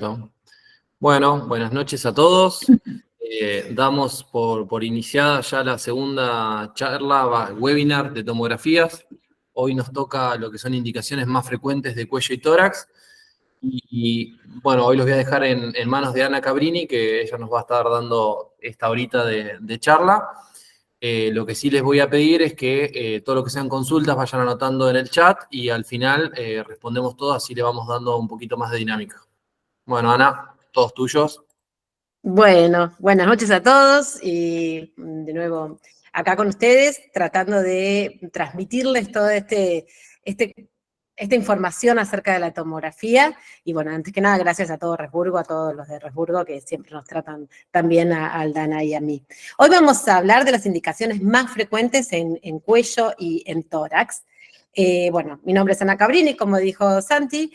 ¿No? Bueno, buenas noches a todos. Damos por iniciada ya la segunda charla, webinar de tomografías. Hoy nos toca lo que son indicaciones más frecuentes de cuello y tórax. Bueno, hoy los voy a dejar en manos de Ana Cabrini, que ella nos va a estar dando esta horita de charla. Lo que sí les voy a pedir es que todo lo que sean consultas vayan anotando en el chat y al final respondemos todo, así le vamos dando un poquito más de dinámica. Bueno, Ana, todos tuyos. Bueno, buenas noches a todos y de nuevo acá con ustedes tratando de transmitirles toda esta información acerca de la tomografía. Y bueno, antes que nada, gracias a todo Resburgo, a todos los de Resburgo que siempre nos tratan tan bien a Aldana y a mí. Hoy vamos a hablar de las indicaciones más frecuentes en cuello y en tórax. Bueno, mi nombre es Ana Cabrini, como dijo Santi,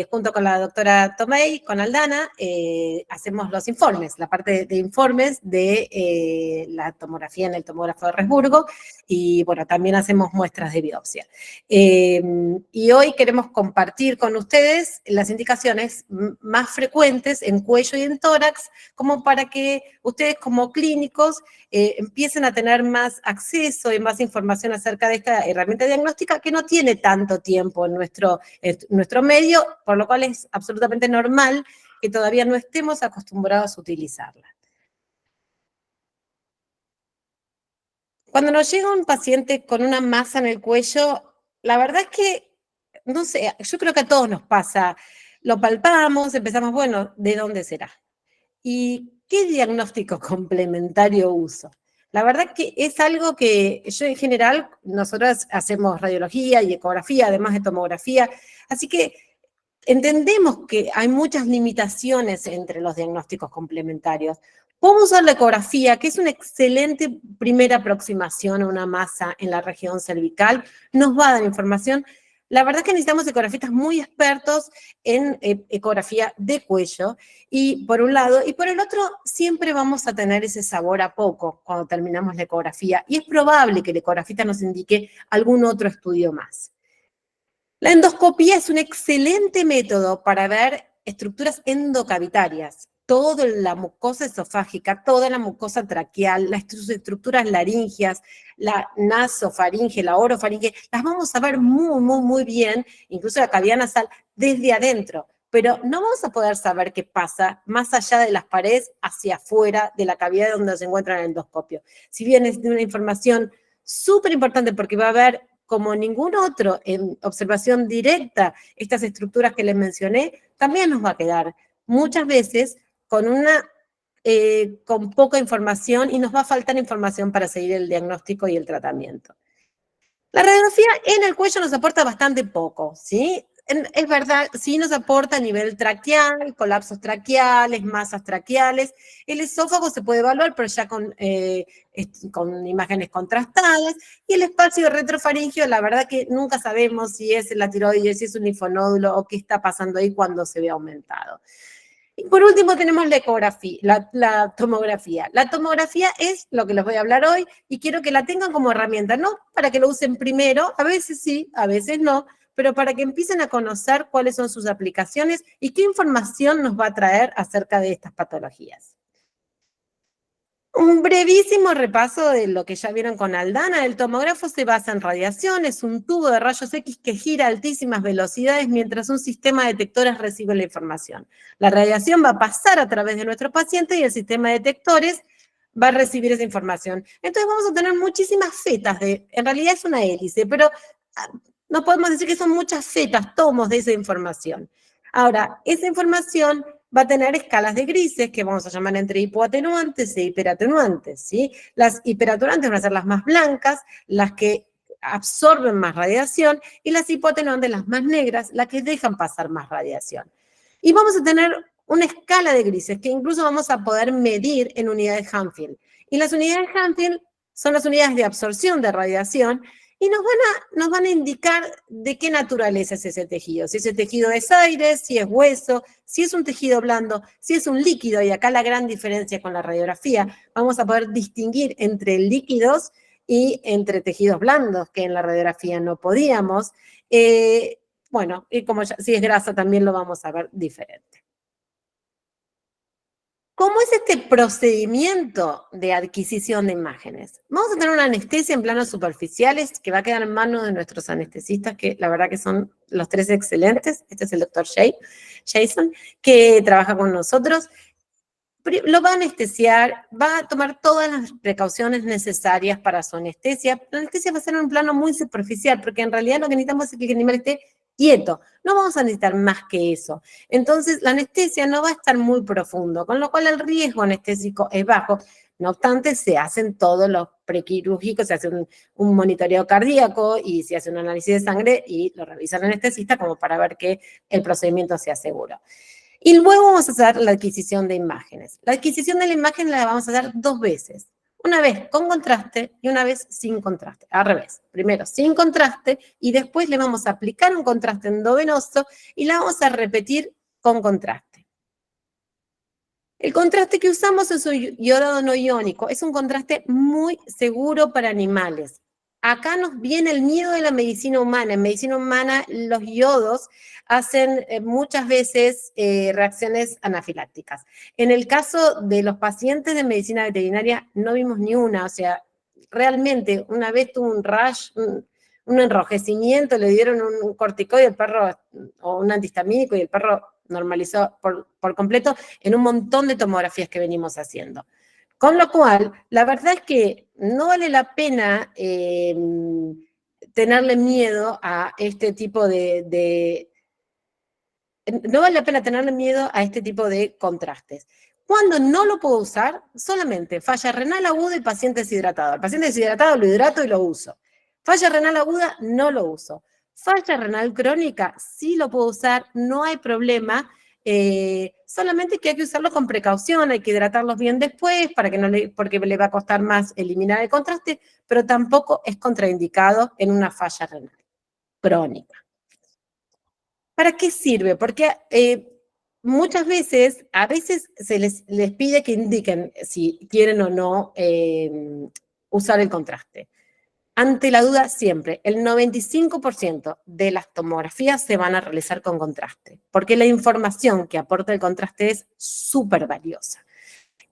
junto con la doctora Tomei, con Aldana, hacemos los informes, la parte de informes de la tomografía en el tomógrafo de Resburgo, y bueno, también hacemos muestras de biopsia. Y hoy queremos compartir con ustedes las indicaciones más frecuentes en cuello y en tórax, como para que ustedes como clínicos empiecen a tener más acceso y más información acerca de esta herramienta diagnóstica que no tiene tanto tiempo en nuestro medio, por lo cual es absolutamente normal que todavía no estemos acostumbrados a utilizarla. Cuando nos llega un paciente con una masa en el cuello, la verdad es que, no sé, yo creo que a todos nos pasa, lo palpamos, empezamos, bueno, ¿de dónde será? ¿Y qué diagnóstico complementario uso? La verdad que es algo que yo en general, nosotros hacemos radiología y ecografía, además de tomografía, así que entendemos que hay muchas limitaciones entre los diagnósticos complementarios. Podemos usar la ecografía, que es una excelente primera aproximación a una masa en la región cervical, nos va a dar información. La verdad es que necesitamos ecografistas muy expertos en ecografía de cuello, y por un lado, y por el otro, siempre vamos a tener ese sabor a poco cuando terminamos la ecografía, y es probable que el ecografista nos indique algún otro estudio más. La endoscopía es un excelente método para ver estructuras endocavitarias, toda la mucosa esofágica, toda la mucosa traqueal, las estructuras laringeas, la nasofaringe, la orofaringe, las vamos a ver muy bien, incluso la cavidad nasal, desde adentro, pero no vamos a poder saber qué pasa más allá de las paredes hacia afuera de la cavidad donde se encuentra el endoscopio. Si bien es de una información súper importante porque va a haber como ningún otro en observación directa estas estructuras que les mencioné, también nos va a quedar muchas veces con poca información y nos va a faltar información para seguir el diagnóstico y el tratamiento. La radiografía en el cuello nos aporta bastante poco, ¿sí? Es verdad, sí nos aporta a nivel traqueal, colapsos traqueales, masas traqueales. El esófago se puede evaluar, pero ya con imágenes contrastadas. Y el espacio retrofaringeo, la verdad que nunca sabemos si es la tiroides, si es un linfonódulo o qué está pasando ahí cuando se ve aumentado. Y por último tenemos la ecografía, la tomografía. La tomografía es lo que les voy a hablar hoy y quiero que la tengan como herramienta, no para que lo usen primero, a veces sí, a veces no, pero para que empiecen a conocer cuáles son sus aplicaciones y qué información nos va a traer acerca de estas patologías. Un brevísimo repaso de lo que ya vieron con Aldana. El tomógrafo se basa en radiación, es un tubo de rayos X que gira a altísimas velocidades mientras un sistema de detectores recibe la información. La radiación va a pasar a través de nuestro paciente y el sistema de detectores va a recibir esa información. Entonces vamos a tener muchísimas fetas, en realidad es una hélice, pero no podemos decir que son muchas fetas, tomos de esa información. Ahora, esa información va a tener escalas de grises que vamos a llamar entre hipoatenuantes e hiperatenuantes, ¿sí? Las hiperatenuantes van a ser las más blancas, las que absorben más radiación, y las hipoatenuantes, las más negras, las que dejan pasar más radiación. Y vamos a tener una escala de grises que incluso vamos a poder medir en unidades Hanfield. Y las unidades Hanfield son las unidades de absorción de radiación, y nos van a indicar de qué naturaleza es ese tejido. Si ese tejido es aire, si es hueso, si es un tejido blando, si es un líquido, y acá la gran diferencia con la radiografía, vamos a poder distinguir entre líquidos y entre tejidos blandos, que en la radiografía no podíamos. Bueno, y como si es grasa también lo vamos a ver diferente. ¿Cómo es este procedimiento de adquisición de imágenes? Vamos a tener una anestesia en planos superficiales que va a quedar en manos de nuestros anestesistas, que la verdad que son los tres excelentes. Este es el doctor Jason, que trabaja con nosotros. Lo va a anestesiar, va a tomar todas las precauciones necesarias para su anestesia. La anestesia va a ser en un plano muy superficial, porque en realidad lo que necesitamos es que el animal esté quieto. No vamos a necesitar más que eso. Entonces, la anestesia no va a estar muy profundo, con lo cual el riesgo anestésico es bajo. No obstante, se hacen todos los prequirúrgicos, se hace un monitoreo cardíaco y se hace un análisis de sangre y lo revisa el anestesista como para ver que el procedimiento sea seguro. Y luego vamos a hacer la adquisición de imágenes. La adquisición de la imagen la vamos a hacer 2 veces. Una vez con contraste y una vez sin contraste. Al revés. Primero sin contraste y después le vamos a aplicar un contraste endovenoso y la vamos a repetir con contraste. El contraste que usamos es un iodado no iónico. Es un contraste muy seguro para animales. Acá nos viene el miedo de la medicina humana. En medicina humana los iodos hacen muchas veces reacciones anafilácticas. En el caso de los pacientes de medicina veterinaria no vimos ni una, o sea, realmente una vez tuvo un rash, un enrojecimiento, le dieron un corticoide al perro o un antihistamínico y el perro normalizó por completo en un montón de tomografías que venimos haciendo. Con lo cual, la verdad es que no vale la pena tenerle miedo a este tipo no vale la pena tenerle miedo a este tipo de contrastes. Cuando no lo puedo usar, solamente falla renal aguda y paciente deshidratado. El paciente deshidratado lo hidrato y lo uso. Falla renal aguda, no lo uso. Falla renal crónica, sí lo puedo usar, no hay problema. Solamente que hay que usarlo con precaución, hay que hidratarlos bien después para que no porque le va a costar más eliminar el contraste, pero tampoco es contraindicado en una falla renal crónica. ¿Para qué sirve? Porque muchas veces, a veces se les pide que indiquen si quieren o no usar el contraste. Ante la duda, siempre, el 95% de las tomografías se van a realizar con contraste, porque la información que aporta el contraste es súper valiosa.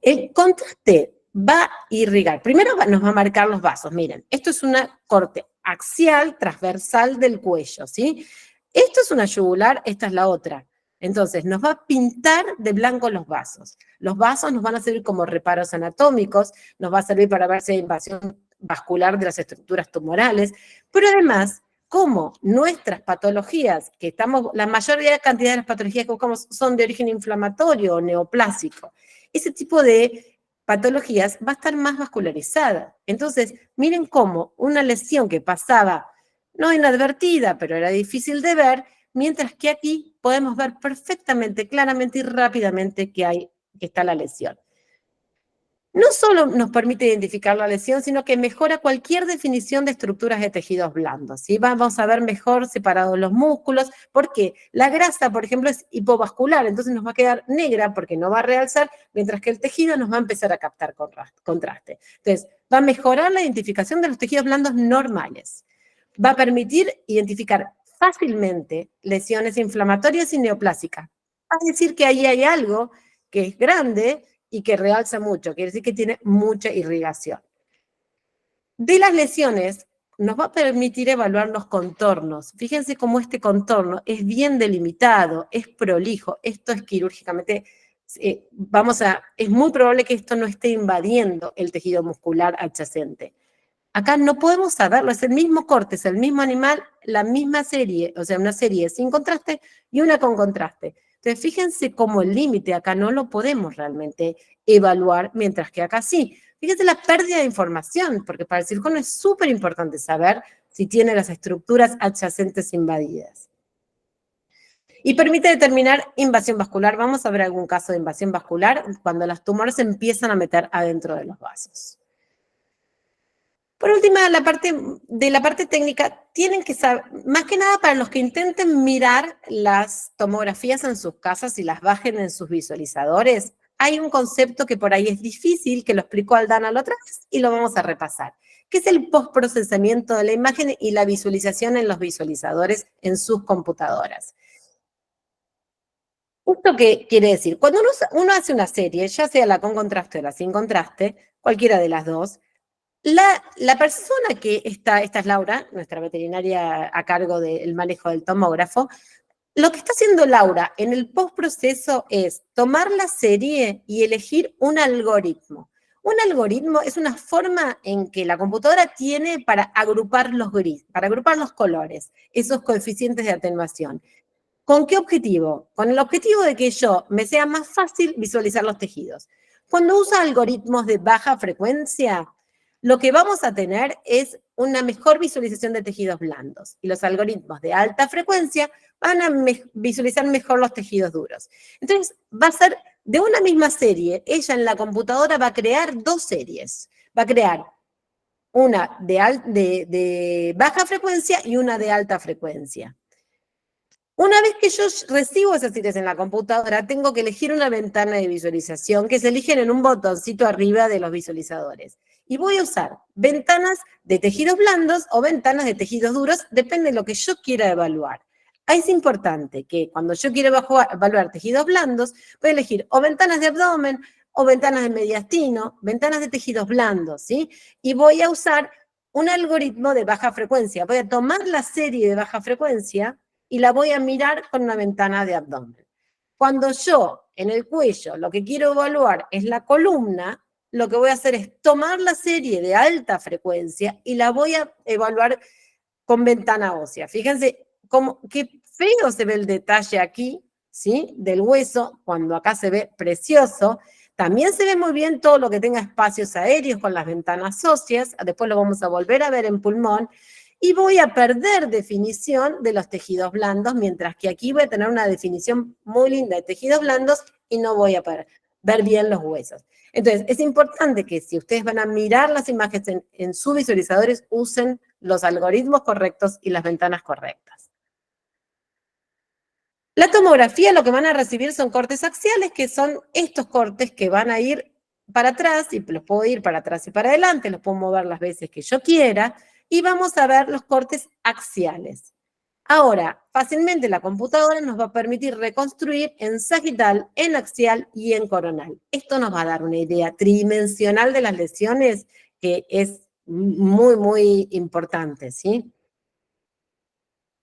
El contraste va a irrigar, primero nos va a marcar los vasos, miren, esto es una corte axial transversal del cuello, ¿sí? Esto es una yugular, esta es la otra. Entonces, nos va a pintar de blanco los vasos. Los vasos nos van a servir como reparos anatómicos, nos va a servir para ver si hay invasión vascular de las estructuras tumorales, pero además, como nuestras patologías, que estamos, la mayor cantidad de las patologías que buscamos son de origen inflamatorio o neoplásico, ese tipo de patologías va a estar más vascularizada. Entonces, miren cómo una lesión que pasaba no inadvertida, pero era difícil de ver, mientras que aquí podemos ver perfectamente, claramente y rápidamente que está la lesión. No solo nos permite identificar la lesión, sino que mejora cualquier definición de estructuras de tejidos blandos, ¿sí? Vamos a ver mejor separados los músculos, porque la grasa, por ejemplo, es hipovascular, entonces nos va a quedar negra porque no va a realzar, mientras que el tejido nos va a empezar a captar contraste. Entonces, va a mejorar la identificación de los tejidos blandos normales. Va a permitir identificar fácilmente lesiones inflamatorias y neoplásicas. Va a decir que ahí hay algo que es grande y que realza mucho, quiere decir que tiene mucha irrigación. De las lesiones, nos va a permitir evaluar los contornos. Fíjense cómo este contorno es bien delimitado, es prolijo, esto es quirúrgicamente, es muy probable que esto no esté invadiendo el tejido muscular adyacente. Acá no podemos saberlo, es el mismo corte, es el mismo animal, la misma serie, o sea, una serie sin contraste y una con contraste. Entonces, fíjense cómo el límite acá no lo podemos realmente evaluar, mientras que acá sí. Fíjense la pérdida de información, porque para el cirujano es súper importante saber si tiene las estructuras adyacentes invadidas. Y permite determinar invasión vascular. Vamos a ver algún caso de invasión vascular cuando los tumores se empiezan a meter adentro de los vasos. Por último, de la parte técnica, tienen que saber, más que nada para los que intenten mirar las tomografías en sus casas y las bajen en sus visualizadores, hay un concepto que por ahí es difícil, que lo explicó Aldana la otra vez y lo vamos a repasar, que es el postprocesamiento de la imagen y la visualización en los visualizadores en sus computadoras. ¿Esto qué quiere decir? Cuando uno hace una serie, ya sea la con contraste o la sin contraste, cualquiera de las dos, la persona que está, esta es Laura, nuestra veterinaria a cargo del manejo del tomógrafo, lo que está haciendo Laura en el postproceso es tomar la serie y elegir un algoritmo. Un algoritmo es una forma en que la computadora tiene para agrupar los gris, para agrupar los colores, esos coeficientes de atenuación. ¿Con qué objetivo? Con el objetivo de que me sea más fácil visualizar los tejidos. Cuando usa algoritmos de baja frecuencia, lo que vamos a tener es una mejor visualización de tejidos blandos. Y los algoritmos de alta frecuencia van a visualizar mejor los tejidos duros. Entonces, va a ser de una misma serie. Ella en la computadora va a crear dos series. Va a crear una de baja frecuencia y una de alta frecuencia. Una vez que yo recibo esas series en la computadora, tengo que elegir una ventana de visualización que se eligen en un botoncito arriba de los visualizadores. Y voy a usar ventanas de tejidos blandos o ventanas de tejidos duros, depende de lo que yo quiera evaluar. Ahí es importante que cuando yo quiero evaluar tejidos blandos, voy a elegir o ventanas de abdomen o ventanas de mediastino, ventanas de tejidos blandos, ¿sí? Y voy a usar un algoritmo de baja frecuencia. Voy a tomar la serie de baja frecuencia y la voy a mirar con una ventana de abdomen. Cuando yo, en el cuello, lo que quiero evaluar es la columna, lo que voy a hacer es tomar la serie de alta frecuencia y la voy a evaluar con ventana ósea. Fíjense qué feo se ve el detalle aquí, ¿sí? Del hueso, cuando acá se ve precioso. También se ve muy bien todo lo que tenga espacios aéreos con las ventanas óseas, después lo vamos a volver a ver en pulmón, y voy a perder definición de los tejidos blandos, mientras que aquí voy a tener una definición muy linda de tejidos blandos y no voy a ver bien los huesos. Entonces, es importante que si ustedes van a mirar las imágenes en sus visualizadores, usen los algoritmos correctos y las ventanas correctas. La tomografía lo que van a recibir son cortes axiales, que son estos cortes que van a ir para atrás, y los puedo ir para atrás y para adelante, los puedo mover las veces que yo quiera, y vamos a ver los cortes axiales. Ahora, fácilmente la computadora nos va a permitir reconstruir en sagital, en axial y en coronal. Esto nos va a dar una idea tridimensional de las lesiones que es muy, muy importante, ¿sí?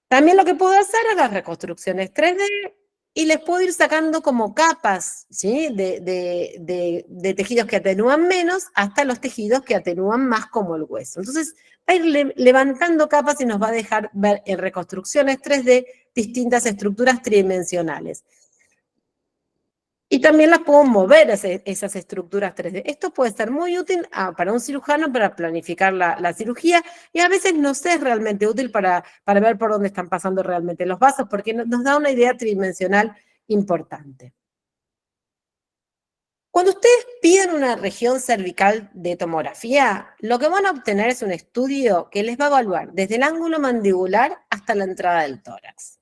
También lo que puedo hacer es las reconstrucciones 3D y les puedo ir sacando como capas, ¿sí? de tejidos que atenúan menos hasta los tejidos que atenúan más como el hueso. Entonces, va a ir levantando capas y nos va a dejar ver en reconstrucciones 3D distintas estructuras tridimensionales. Y también las puedo mover esas estructuras 3D. Esto puede ser muy útil para un cirujano para planificar la cirugía, y a veces no es realmente útil para ver por dónde están pasando realmente los vasos, porque nos da una idea tridimensional importante. Cuando ustedes piden una región cervical de tomografía, lo que van a obtener es un estudio que les va a evaluar desde el ángulo mandibular hasta la entrada del tórax.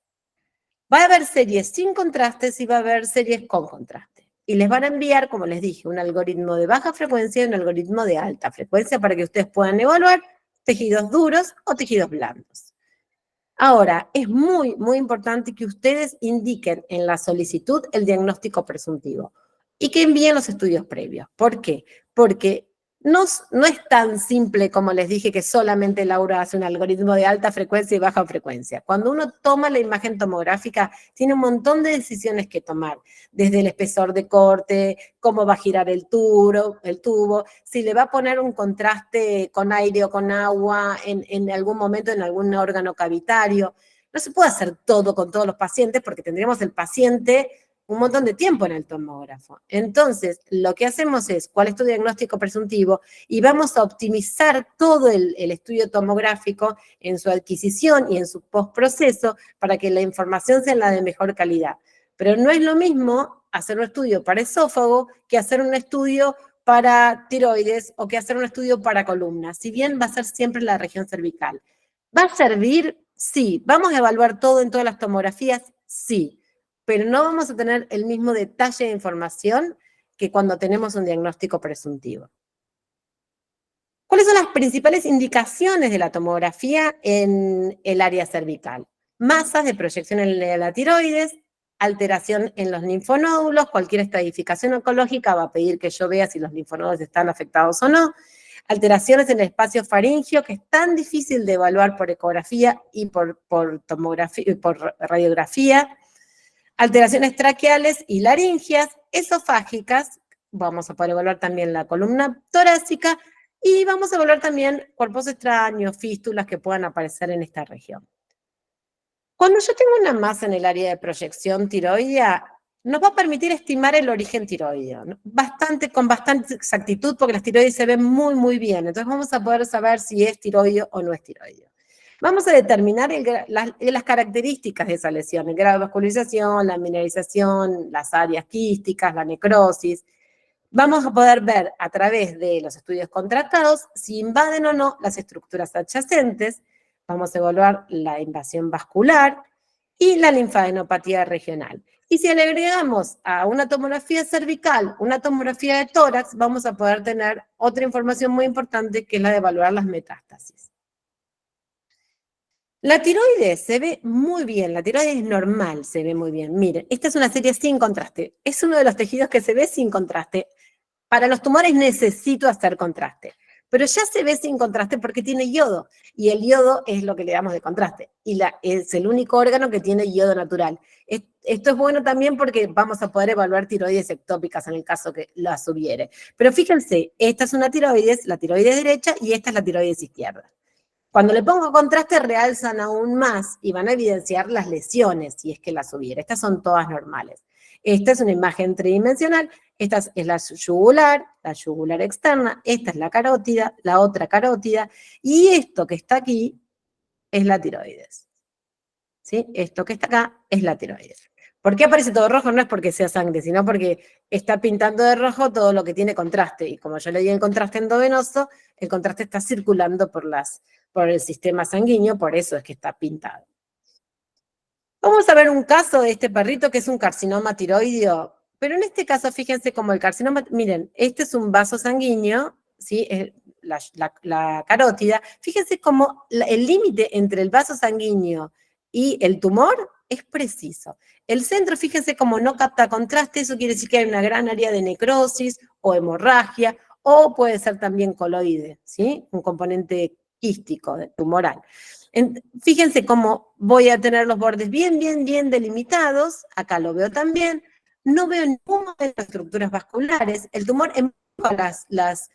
Va a haber series sin contrastes y va a haber series con contraste. Y les van a enviar, como les dije, un algoritmo de baja frecuencia y un algoritmo de alta frecuencia para que ustedes puedan evaluar tejidos duros o tejidos blandos. Ahora, es muy, muy importante que ustedes indiquen en la solicitud el diagnóstico presuntivo y que envíen los estudios previos. ¿Por qué? Porque no es tan simple como les dije que solamente Laura hace un algoritmo de alta frecuencia y baja frecuencia. Cuando uno toma la imagen tomográfica, tiene un montón de decisiones que tomar, desde el espesor de corte, cómo va a girar el tubo, si le va a poner un contraste con aire o con agua en algún momento en algún órgano cavitario. No se puede hacer todo con todos los pacientes porque tendríamos el paciente un montón de tiempo en el tomógrafo. Entonces, lo que hacemos es, ¿cuál es tu diagnóstico presuntivo? Y vamos a optimizar todo el estudio tomográfico en su adquisición y en su postproceso para que la información sea la de mejor calidad. Pero no es lo mismo hacer un estudio para esófago que hacer un estudio para tiroides o que hacer un estudio para columna, si bien va a ser siempre la región cervical. ¿Va a servir? Sí. ¿Vamos a evaluar todo en todas las tomografías? Sí. Pero no vamos a tener el mismo detalle de información que cuando tenemos un diagnóstico presuntivo. ¿Cuáles son las principales indicaciones de la tomografía en el área cervical? Masas de proyección en la tiroides, alteración en los linfonódulos, cualquier estratificación oncológica va a pedir que yo vea si los linfonódulos están afectados o no, alteraciones en el espacio faríngeo, que es tan difícil de evaluar por ecografía y por tomografía y por radiografía, alteraciones traqueales y laringias, esofágicas, vamos a poder evaluar también la columna torácica, y vamos a evaluar también cuerpos extraños, fístulas que puedan aparecer en esta región. Cuando yo tengo una masa en el área de proyección tiroidea, nos va a permitir estimar el origen tiroideo, ¿no? Con bastante exactitud, porque las tiroides se ven muy, muy bien. Entonces vamos a poder saber si es tiroideo o no es tiroideo. Vamos a determinar las características de esa lesión, el grado de vascularización, la mineralización, las áreas quísticas, la necrosis. Vamos a poder ver a través de los estudios contrastados si invaden o no las estructuras adyacentes. Vamos a evaluar la invasión vascular y la linfadenopatía regional. Y si le agregamos a una tomografía cervical, una tomografía de tórax, vamos a poder tener otra información muy importante, que es la de evaluar las metástasis. La tiroides se ve muy bien, la tiroides normal se ve muy bien. Miren, esta es una serie sin contraste. Es uno de los tejidos que se ve sin contraste. Para los tumores necesito hacer contraste, pero ya se ve sin contraste porque tiene yodo, y el yodo es lo que le damos de contraste, y es el único órgano que tiene yodo natural. Esto es bueno también porque vamos a poder evaluar tiroides ectópicas en el caso que las hubiere. Pero fíjense, esta es una tiroides, la tiroides derecha, y esta es la tiroides izquierda. Cuando le pongo contraste, realzan aún más y van a evidenciar las lesiones, si es que las hubiera. Estas son todas normales. Esta es una imagen tridimensional. Esta es la yugular externa. Esta es la carótida, la otra carótida. Y esto que está aquí es la tiroides. ¿Sí? Esto que está acá es la tiroides. ¿Por qué aparece todo rojo? No es porque sea sangre, sino porque está pintando de rojo todo lo que tiene contraste. Y como yo le di el contraste endovenoso, el contraste está circulando por el sistema sanguíneo, por eso es que está pintado. Vamos a ver un caso de este perrito que es un carcinoma tiroideo, pero en este caso fíjense como el carcinoma, miren, este es un vaso sanguíneo, ¿sí? La carótida, fíjense como el límite entre el vaso sanguíneo y el tumor es preciso. El centro, fíjense como no capta contraste, eso quiere decir que hay una gran área de necrosis o hemorragia, o puede ser también coloide, ¿sí? Un componente quístico, tumoral. Fíjense cómo voy a tener los bordes bien, bien, bien delimitados. Acá lo veo también. No veo ninguna de las estructuras vasculares. El tumor empuja las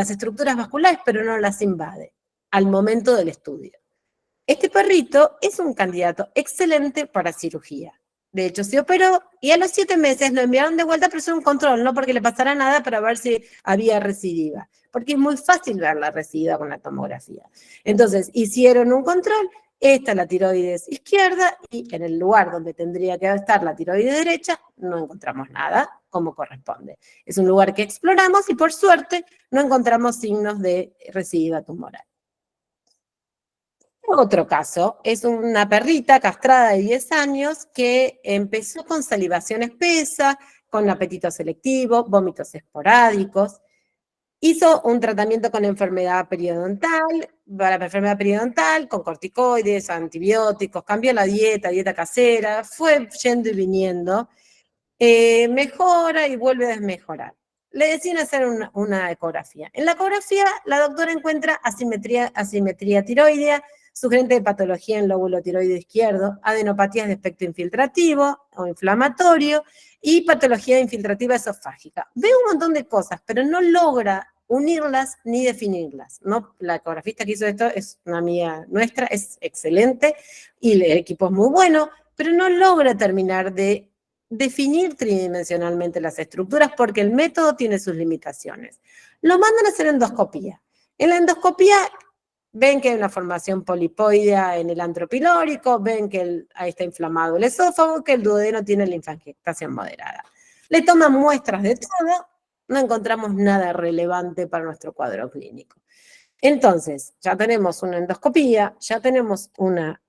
estructuras vasculares, pero no las invade al momento del estudio. Este perrito es un candidato excelente para cirugía. De hecho, se operó y a los 7 meses lo enviaron de vuelta, pero es un control, no porque le pasara nada, para ver si había recidiva. Porque es muy fácil ver la recidiva con la tomografía. Entonces, hicieron un control, esta es la tiroides izquierda, y en el lugar donde tendría que estar la tiroides derecha, no encontramos nada como corresponde. Es un lugar que exploramos y por suerte no encontramos signos de recidiva tumoral. Otro caso es una perrita castrada de 10 años que empezó con salivación espesa, con apetito selectivo, vómitos esporádicos. Hizo un tratamiento con enfermedad periodontal, para la enfermedad periodontal, con corticoides, antibióticos, cambió la dieta casera, fue yendo y viniendo, mejora y vuelve a desmejorar. Le decían hacer una ecografía. En la ecografía, la doctora encuentra asimetría tiroidea, sugerente de patología en lóbulo tiroideo izquierdo, adenopatías de espectro infiltrativo o inflamatorio y patología infiltrativa esofágica. Ve un montón de cosas, pero no logra unirlas ni definirlas, ¿no? La ecografista que hizo esto es una amiga nuestra, es excelente y el equipo es muy bueno, pero no logra terminar de definir tridimensionalmente las estructuras porque el método tiene sus limitaciones. Lo mandan a hacer endoscopía. En la endoscopía ven que hay una formación polipoidea en el antro pilórico, ven que ahí está inflamado el esófago, que el duodeno tiene linfangiectasia moderada. Le toman muestras de todo, no encontramos nada relevante para nuestro cuadro clínico. Entonces, ya tenemos una endoscopía, ya tenemos una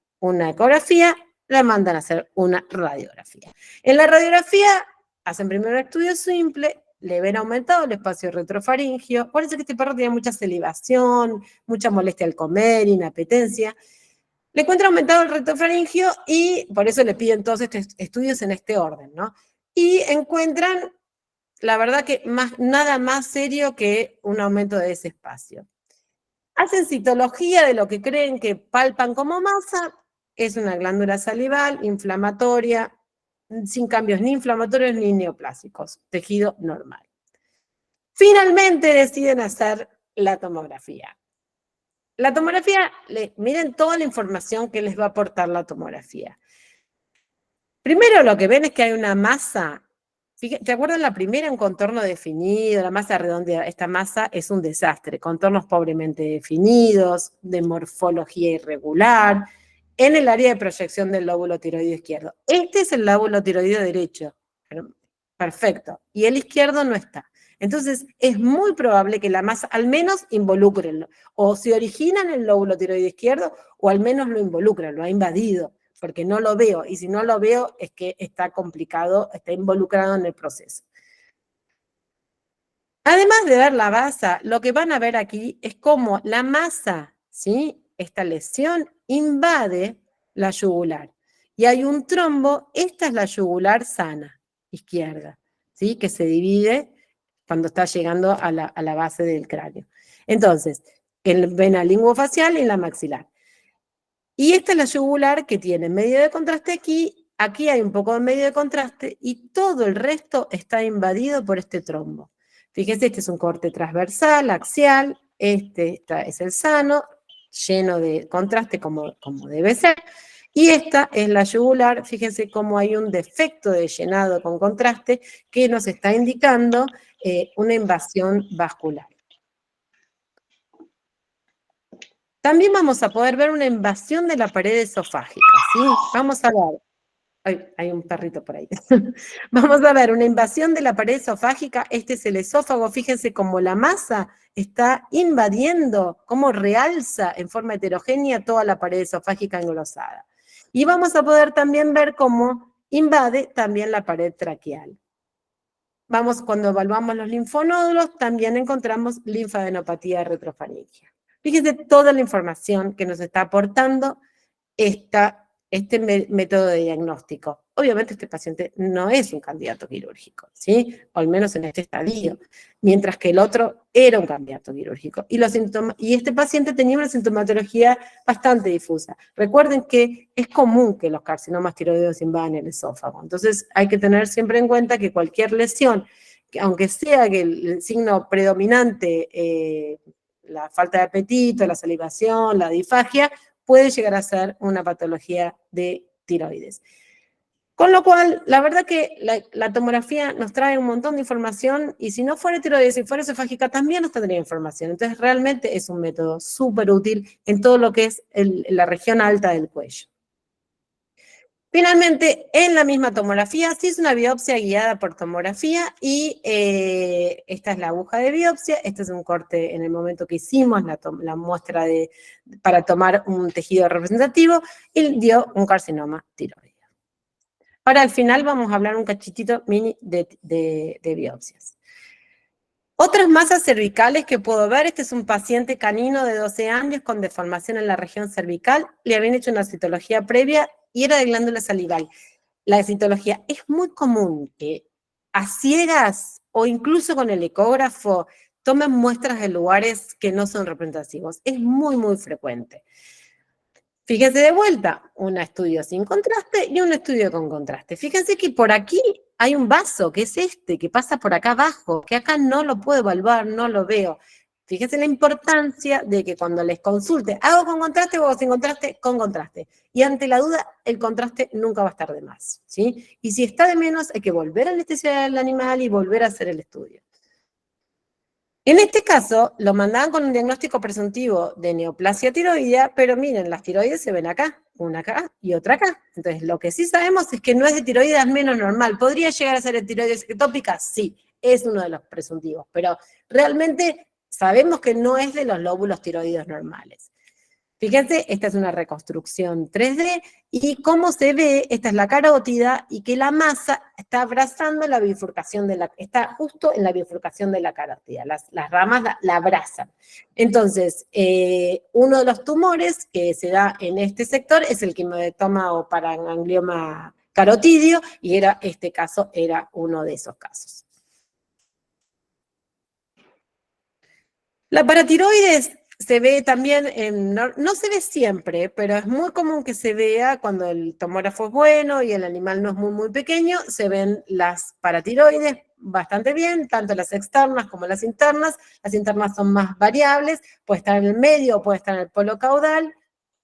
ecografía, le mandan a hacer una radiografía. En la radiografía hacen primero un estudio simple, le ven aumentado el espacio retrofaringio, por eso que este perro tiene mucha salivación, mucha molestia al comer, inapetencia. Le encuentra aumentado el rectofaringio y por eso le piden todos estos estudios en este orden, ¿no? Y encuentran, la verdad que nada más serio que un aumento de ese espacio. Hacen citología de lo que creen que palpan como masa, es una glándula salival, inflamatoria, sin cambios ni inflamatorios ni neoplásicos, tejido normal. Finalmente deciden hacer la tomografía. La tomografía, miren toda la información que les va a aportar la tomografía. Primero lo que ven es que hay una masa. ¿Te acuerdan la primera? Un contorno definido, la masa redondeada. Esta masa es un desastre, contornos pobremente definidos, de morfología irregular, en el área de proyección del lóbulo tiroideo izquierdo. Este es el lóbulo tiroideo derecho. Perfecto. Y el izquierdo no está. Entonces, es muy probable que la masa al menos involucre, o se origina en el lóbulo tiroideo izquierdo, o al menos lo involucra, lo ha invadido, porque no lo veo, y si no lo veo es que está complicado, está involucrado en el proceso. Además de ver la masa, lo que van a ver aquí es cómo la masa, ¿sí? Esta lesión invade la yugular. Y hay un trombo, esta es la yugular sana, izquierda, ¿sí? Que se divide cuando está llegando a la base del cráneo. Entonces, en vena linguofacial y en la maxilar. Y esta es la yugular que tiene medio de contraste aquí, aquí hay un poco de medio de contraste y todo el resto está invadido por este trombo. Fíjense, este es un corte transversal, axial, este es el sano, lleno de contraste como debe ser, y esta es la yugular. Fíjense cómo hay un defecto de llenado con contraste que nos está indicando una invasión vascular. También vamos a poder ver una invasión de la pared esofágica, ¿sí? Vamos a ver. Ay, hay un perrito por ahí. Vamos a ver una invasión de la pared esofágica. Este es el esófago. Fíjense cómo la masa está invadiendo, cómo realza en forma heterogénea toda la pared esofágica engrosada. Y vamos a poder también ver cómo invade también la pared traqueal. Cuando evaluamos los linfonódulos, también encontramos linfadenopatía de retrofaringia. Fíjense toda la información que nos está aportando este método de diagnóstico. Obviamente este paciente no es un candidato quirúrgico, ¿sí? O al menos en este estadio, mientras que el otro era un candidato quirúrgico. Y este paciente tenía una sintomatología bastante difusa. Recuerden que es común que los carcinomas tiroideos invadan el esófago, entonces hay que tener siempre en cuenta que cualquier lesión, aunque sea que el signo predominante, la falta de apetito, la salivación, la disfagia, puede llegar a ser una patología de tiroides. Con lo cual, la verdad que la tomografía nos trae un montón de información y si no fuera tiroides, si fuera esofágica, también nos tendría información. Entonces, realmente es un método súper útil en todo lo que es la región alta del cuello. Finalmente, en la misma tomografía, se hizo una biopsia guiada por tomografía y esta es la aguja de biopsia, este es un corte en el momento que hicimos la muestra para tomar un tejido representativo y dio un carcinoma tiroideo. Ahora al final vamos a hablar un cachitito mini de biopsias. Otras masas cervicales que puedo ver, este es un paciente canino de 12 años con deformación en la región cervical, le habían hecho una citología previa y era de glándula salival. La citología es muy común que a ciegas o incluso con el ecógrafo tomen muestras de lugares que no son representativos. Es muy, muy frecuente. Fíjense de vuelta, un estudio sin contraste y un estudio con contraste. Fíjense que por aquí hay un vaso, que es este, que pasa por acá abajo, que acá no lo puedo evaluar, no lo veo. Fíjense la importancia de que cuando les consulte, ¿hago con contraste o hago sin contraste? Con contraste. Y ante la duda, el contraste nunca va a estar de más, ¿sí? Y si está de menos, hay que volver a anestesiar al animal y volver a hacer el estudio. En este caso, lo mandaban con un diagnóstico presuntivo de neoplasia tiroidea, pero miren, las tiroides se ven acá, una acá y otra acá. Entonces, lo que sí sabemos es que no es de tiroides al menos normal. ¿Podría llegar a ser de tiroides ectópica? Sí, es uno de los presuntivos, pero realmente sabemos que no es de los lóbulos tiroides normales. Fíjense, esta es una reconstrucción 3D, y cómo se ve, esta es la carótida, y que la masa está abrazando la bifurcación está justo en la bifurcación de la carótida, las ramas la abrazan. Entonces, uno de los tumores que se da en este sector es el quimiodermatoma o paraganglioma carotidio, y este caso era uno de esos casos. La paratiroides se ve también, no se ve siempre, pero es muy común que se vea cuando el tomógrafo es bueno y el animal no es muy pequeño, se ven las paratiroides bastante bien, tanto las externas como las internas. Las internas son más variables, puede estar en el medio o puede estar en el polo caudal,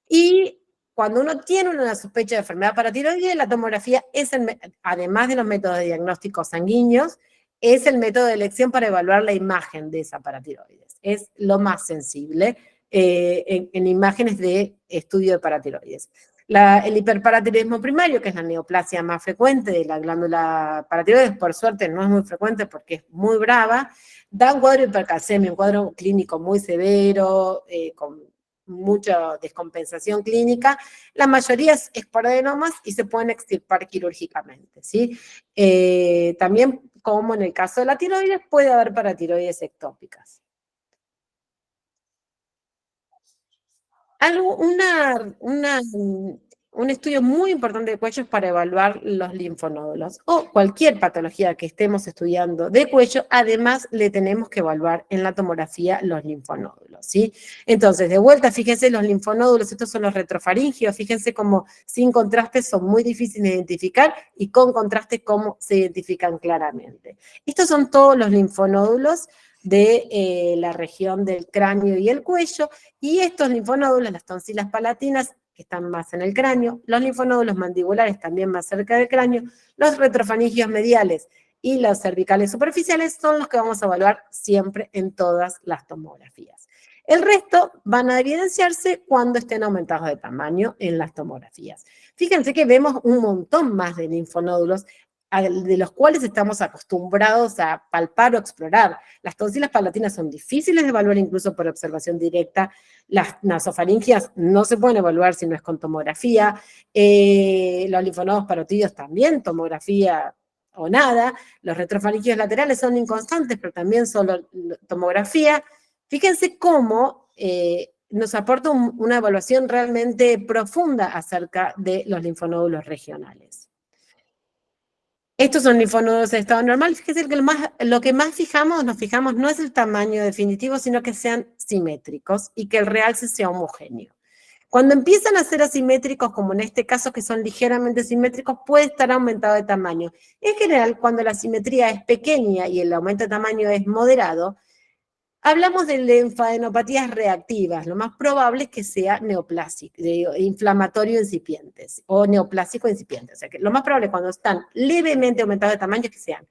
y cuando uno tiene una sospecha de enfermedad paratiroidea, la tomografía es, además de los métodos de diagnóstico sanguíneos, es el método de elección para evaluar la imagen de esa paratiroides. Es lo más sensible en imágenes de estudio de paratiroides. El hiperparatiroidismo primario, que es la neoplasia más frecuente de la glándula paratiroides, por suerte no es muy frecuente porque es muy brava, da un cuadro de hipercalcemia, un cuadro clínico muy severo, con mucha descompensación clínica. La mayoría es por adenomas y se pueden extirpar quirúrgicamente, ¿sí? También, como en el caso de la tiroides, puede haber paratiroides ectópicas. Un estudio muy importante de cuello es para evaluar los linfonódulos o cualquier patología que estemos estudiando de cuello. Además, le tenemos que evaluar en la tomografía los linfonódulos, ¿sí? Entonces, de vuelta, fíjense los linfonódulos, estos son los retrofaringios, fíjense cómo sin contraste son muy difíciles de identificar y con contraste cómo se identifican claramente. Estos son todos los linfonódulos de la región del cráneo y el cuello, y estos linfonódulos, las tonsilas palatinas, que están más en el cráneo, los linfonódulos mandibulares también más cerca del cráneo, los retrofaringios mediales y los cervicales superficiales son los que vamos a evaluar siempre en todas las tomografías. El resto van a evidenciarse cuando estén aumentados de tamaño en las tomografías. Fíjense que vemos un montón más de linfonódulos de los cuales estamos acostumbrados a palpar o explorar. Las tonsilas palatinas son difíciles de evaluar incluso por observación directa. Las nasofaringias no se pueden evaluar si no es con tomografía. Los linfonodos parotidios también, tomografía o nada. Los retrofaringios laterales son inconstantes, pero también solo tomografía. Fíjense cómo nos aporta una evaluación realmente profunda acerca de los linfonódulos regionales. Estos son linfonodos de estado normal. Fíjense que lo que más nos fijamos no es el tamaño definitivo, sino que sean simétricos y que el realce sea homogéneo. Cuando empiezan a ser asimétricos, como en este caso que son ligeramente simétricos, puede estar aumentado de tamaño. En general, cuando la simetría es pequeña y el aumento de tamaño es moderado, hablamos de linfadenopatías reactivas. Lo más probable es que sea neoplásico, inflamatorio incipiente, o neoplásico incipiente. O sea, que lo más probable cuando están levemente aumentados de tamaño es que sean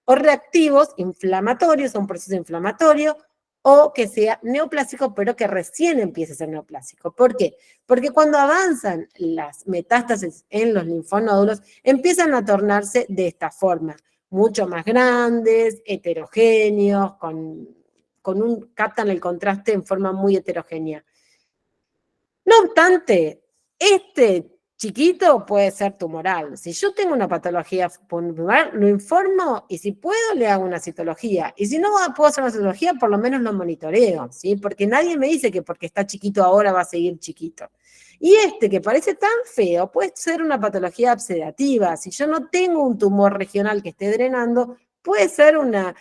o reactivos, inflamatorios, o un proceso inflamatorio, o que sea neoplásico, pero que recién empiece a ser neoplásico. ¿Por qué? Porque cuando avanzan las metástasis en los linfonódulos, empiezan a tornarse de esta forma, mucho más grandes, heterogéneos, captan el contraste en forma muy heterogénea. No obstante, este chiquito puede ser tumoral. Si yo tengo una patología tumoral, lo informo y si puedo le hago una citología. Y si no puedo hacer una citología, por lo menos lo monitoreo, ¿sí? Porque nadie me dice que porque está chiquito ahora va a seguir chiquito. Y este que parece tan feo puede ser una patología absedativa. Si yo no tengo un tumor regional que esté drenando, puede ser una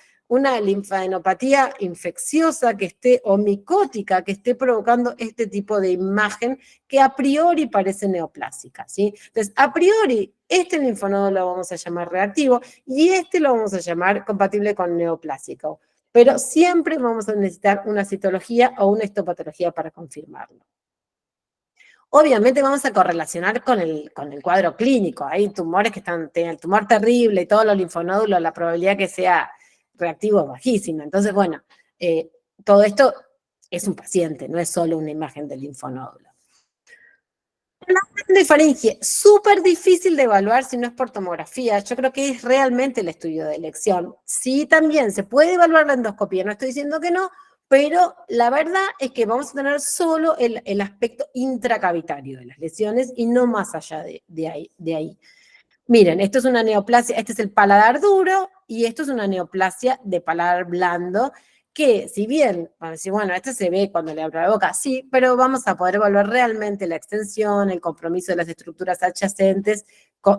linfadenopatía infecciosa que esté, o micótica, que esté provocando este tipo de imagen que a priori parece neoplásica, ¿sí? Entonces, a priori, este linfonodo lo vamos a llamar reactivo y este lo vamos a llamar compatible con neoplásico. Pero siempre vamos a necesitar una citología o una histopatología para confirmarlo. Obviamente vamos a correlacionar con el cuadro clínico. Hay tumores que tienen el tumor terrible y todos los linfonódulos, la probabilidad que sea reactivo es bajísima. Entonces, bueno, todo esto es un paciente, no es solo una imagen del linfonódulo. La de faringe, súper difícil de evaluar si no es por tomografía. Yo creo que es realmente el estudio de elección. Sí, también se puede evaluar la endoscopía, no estoy diciendo que no, pero la verdad es que vamos a tener solo el aspecto intracavitario de las lesiones y no más allá de ahí. Miren, esto es una neoplasia, este es el paladar duro y esto es una neoplasia de paladar blando, que si bien, van a decir, bueno, este se ve cuando le abro la boca, sí, pero vamos a poder evaluar realmente la extensión, el compromiso de las estructuras adyacentes,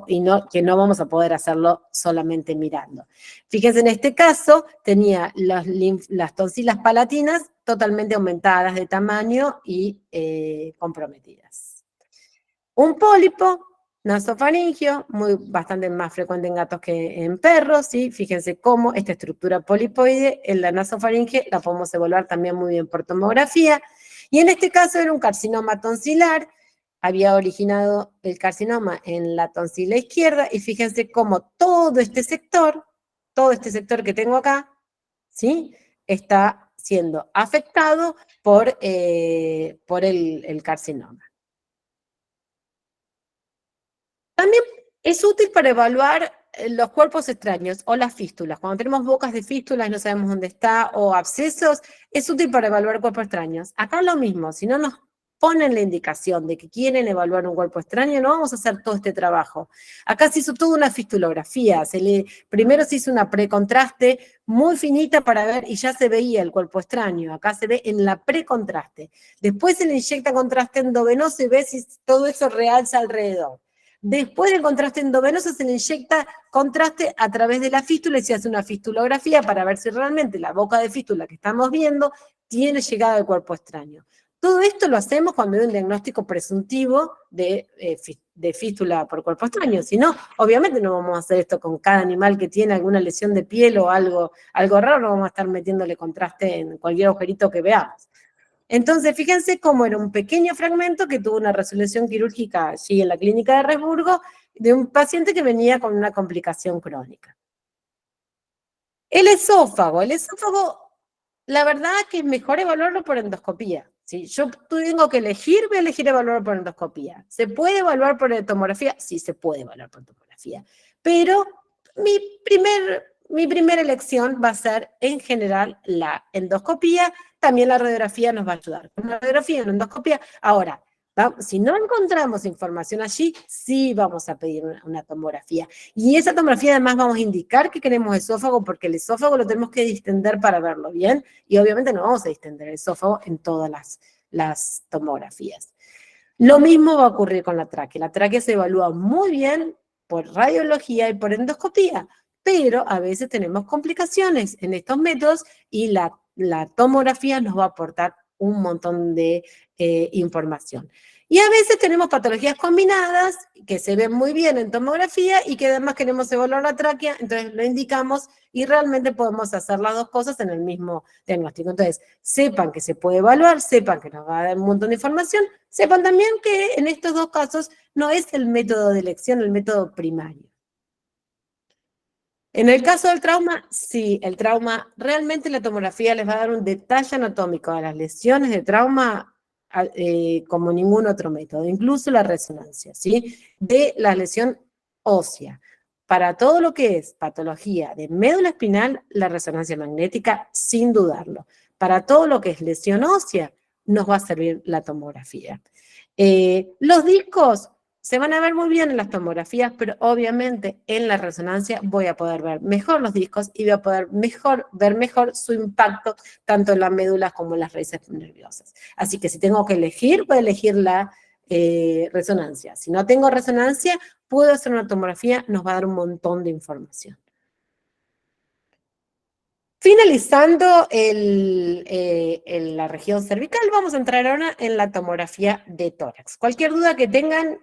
y que no vamos a poder hacerlo solamente mirando. Fíjense, en este caso tenía las tonsilas palatinas totalmente aumentadas de tamaño y comprometidas. Un pólipo nasofaringio, bastante más frecuente en gatos que en perros, ¿sí? Fíjense cómo esta estructura polipoide en la nasofaringe la podemos evaluar también muy bien por tomografía. Y en este caso era un carcinoma tonsilar, había originado el carcinoma en la tonsila izquierda, y fíjense cómo todo este sector que tengo acá, ¿sí? Está siendo afectado por el carcinoma. También es útil para evaluar los cuerpos extraños o las fístulas. Cuando tenemos bocas de fístulas y no sabemos dónde está, o abscesos, es útil para evaluar cuerpos extraños. Acá lo mismo, si no nos ponen la indicación de que quieren evaluar un cuerpo extraño, no vamos a hacer todo este trabajo. Acá se hizo toda una fistulografía. Primero se hizo una precontraste muy finita para ver, y ya se veía el cuerpo extraño. Acá se ve en la precontraste. Después se le inyecta contraste endovenoso y ve si todo eso realza alrededor. Después del contraste endovenoso se le inyecta contraste a través de la fístula y se hace una fistulografía para ver si realmente la boca de fístula que estamos viendo tiene llegada al cuerpo extraño. Todo esto lo hacemos cuando hay un diagnóstico presuntivo de fístula por cuerpo extraño. Si no, obviamente no vamos a hacer esto con cada animal que tiene alguna lesión de piel o algo raro, no vamos a estar metiéndole contraste en cualquier agujerito que veamos. Entonces, fíjense cómo era un pequeño fragmento que tuvo una resolución quirúrgica allí en la clínica de Resburgo de un paciente que venía con una complicación crónica. El esófago, la verdad que es mejor evaluarlo por endoscopía. Si yo tengo que elegir, voy a elegir evaluarlo por endoscopía. ¿Se puede evaluar por tomografía? Sí, se puede evaluar por tomografía. Pero mi primera elección va a ser, en general, la endoscopía. También la radiografía nos va a ayudar. Con la radiografía y una endoscopía. Ahora, si no encontramos información allí, sí vamos a pedir una tomografía. Y esa tomografía además vamos a indicar que queremos esófago, porque el esófago lo tenemos que distender para verlo bien, y obviamente no vamos a distender el esófago en todas las tomografías. Lo mismo va a ocurrir con la tráquea. La tráquea se evalúa muy bien por radiología y por endoscopía, pero a veces tenemos complicaciones en estos métodos y la tomografía nos va a aportar un montón de información. Y a veces tenemos patologías combinadas que se ven muy bien en tomografía y que además queremos evaluar la tráquea, entonces lo indicamos y realmente podemos hacer las dos cosas en el mismo diagnóstico. Entonces, sepan que se puede evaluar, sepan que nos va a dar un montón de información, sepan también que en estos dos casos no es el método de elección, el método primario. En el caso del trauma, sí, el trauma, realmente la tomografía les va a dar un detalle anatómico a las lesiones de trauma como ningún otro método, incluso la resonancia, ¿sí? De la lesión ósea. Para todo lo que es patología de médula espinal, la resonancia magnética, sin dudarlo. Para todo lo que es lesión ósea, nos va a servir la tomografía. Los discos se van a ver muy bien en las tomografías, pero obviamente en la resonancia voy a poder ver mejor los discos y voy a poder ver mejor su impacto tanto en las médulas como en las raíces nerviosas. Así que si tengo que elegir, voy a elegir la resonancia. Si no tengo resonancia, puedo hacer una tomografía, nos va a dar un montón de información. Finalizando la región cervical, vamos a entrar ahora en la tomografía de tórax. Cualquier duda que tengan,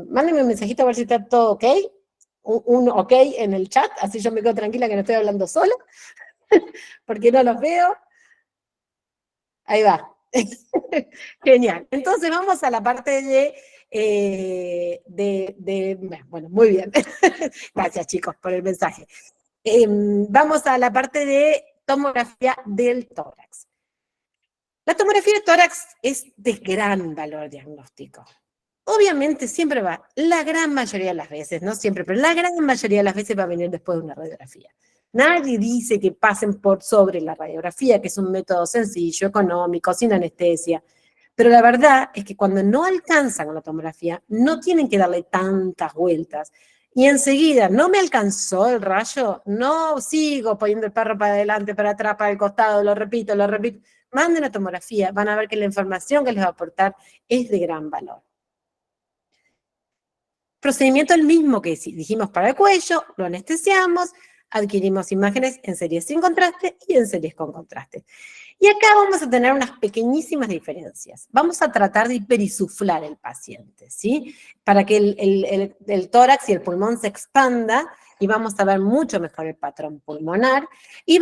mándenme un mensajito a ver si está todo ok. Un ok en el chat, así yo me quedo tranquila que no estoy hablando sola, porque no los veo. Ahí va. Genial. Entonces vamos a la parte bueno, muy bien. Gracias, chicos, por el mensaje. Vamos a la parte de tomografía del tórax. La tomografía de tórax es de gran valor diagnóstico. Obviamente siempre la gran mayoría de las veces, no siempre, pero la gran mayoría de las veces va a venir después de una radiografía. Nadie dice que pasen por sobre la radiografía, que es un método sencillo, económico, sin anestesia. Pero la verdad es que cuando no alcanzan con la tomografía, no tienen que darle tantas vueltas. Y enseguida, no me alcanzó el rayo, no sigo poniendo el perro para adelante, para atrás, para el costado, lo repito, lo repito. Manden la tomografía, van a ver que la información que les va a aportar es de gran valor. Procedimiento el mismo que dijimos para el cuello, lo anestesiamos, adquirimos imágenes en series sin contraste y en series con contraste. Y acá vamos a tener unas pequeñísimas diferencias. Vamos a tratar de hiperisuflar el paciente, ¿sí? Para que el tórax y el pulmón se expanda y vamos a ver mucho mejor el patrón pulmonar. Y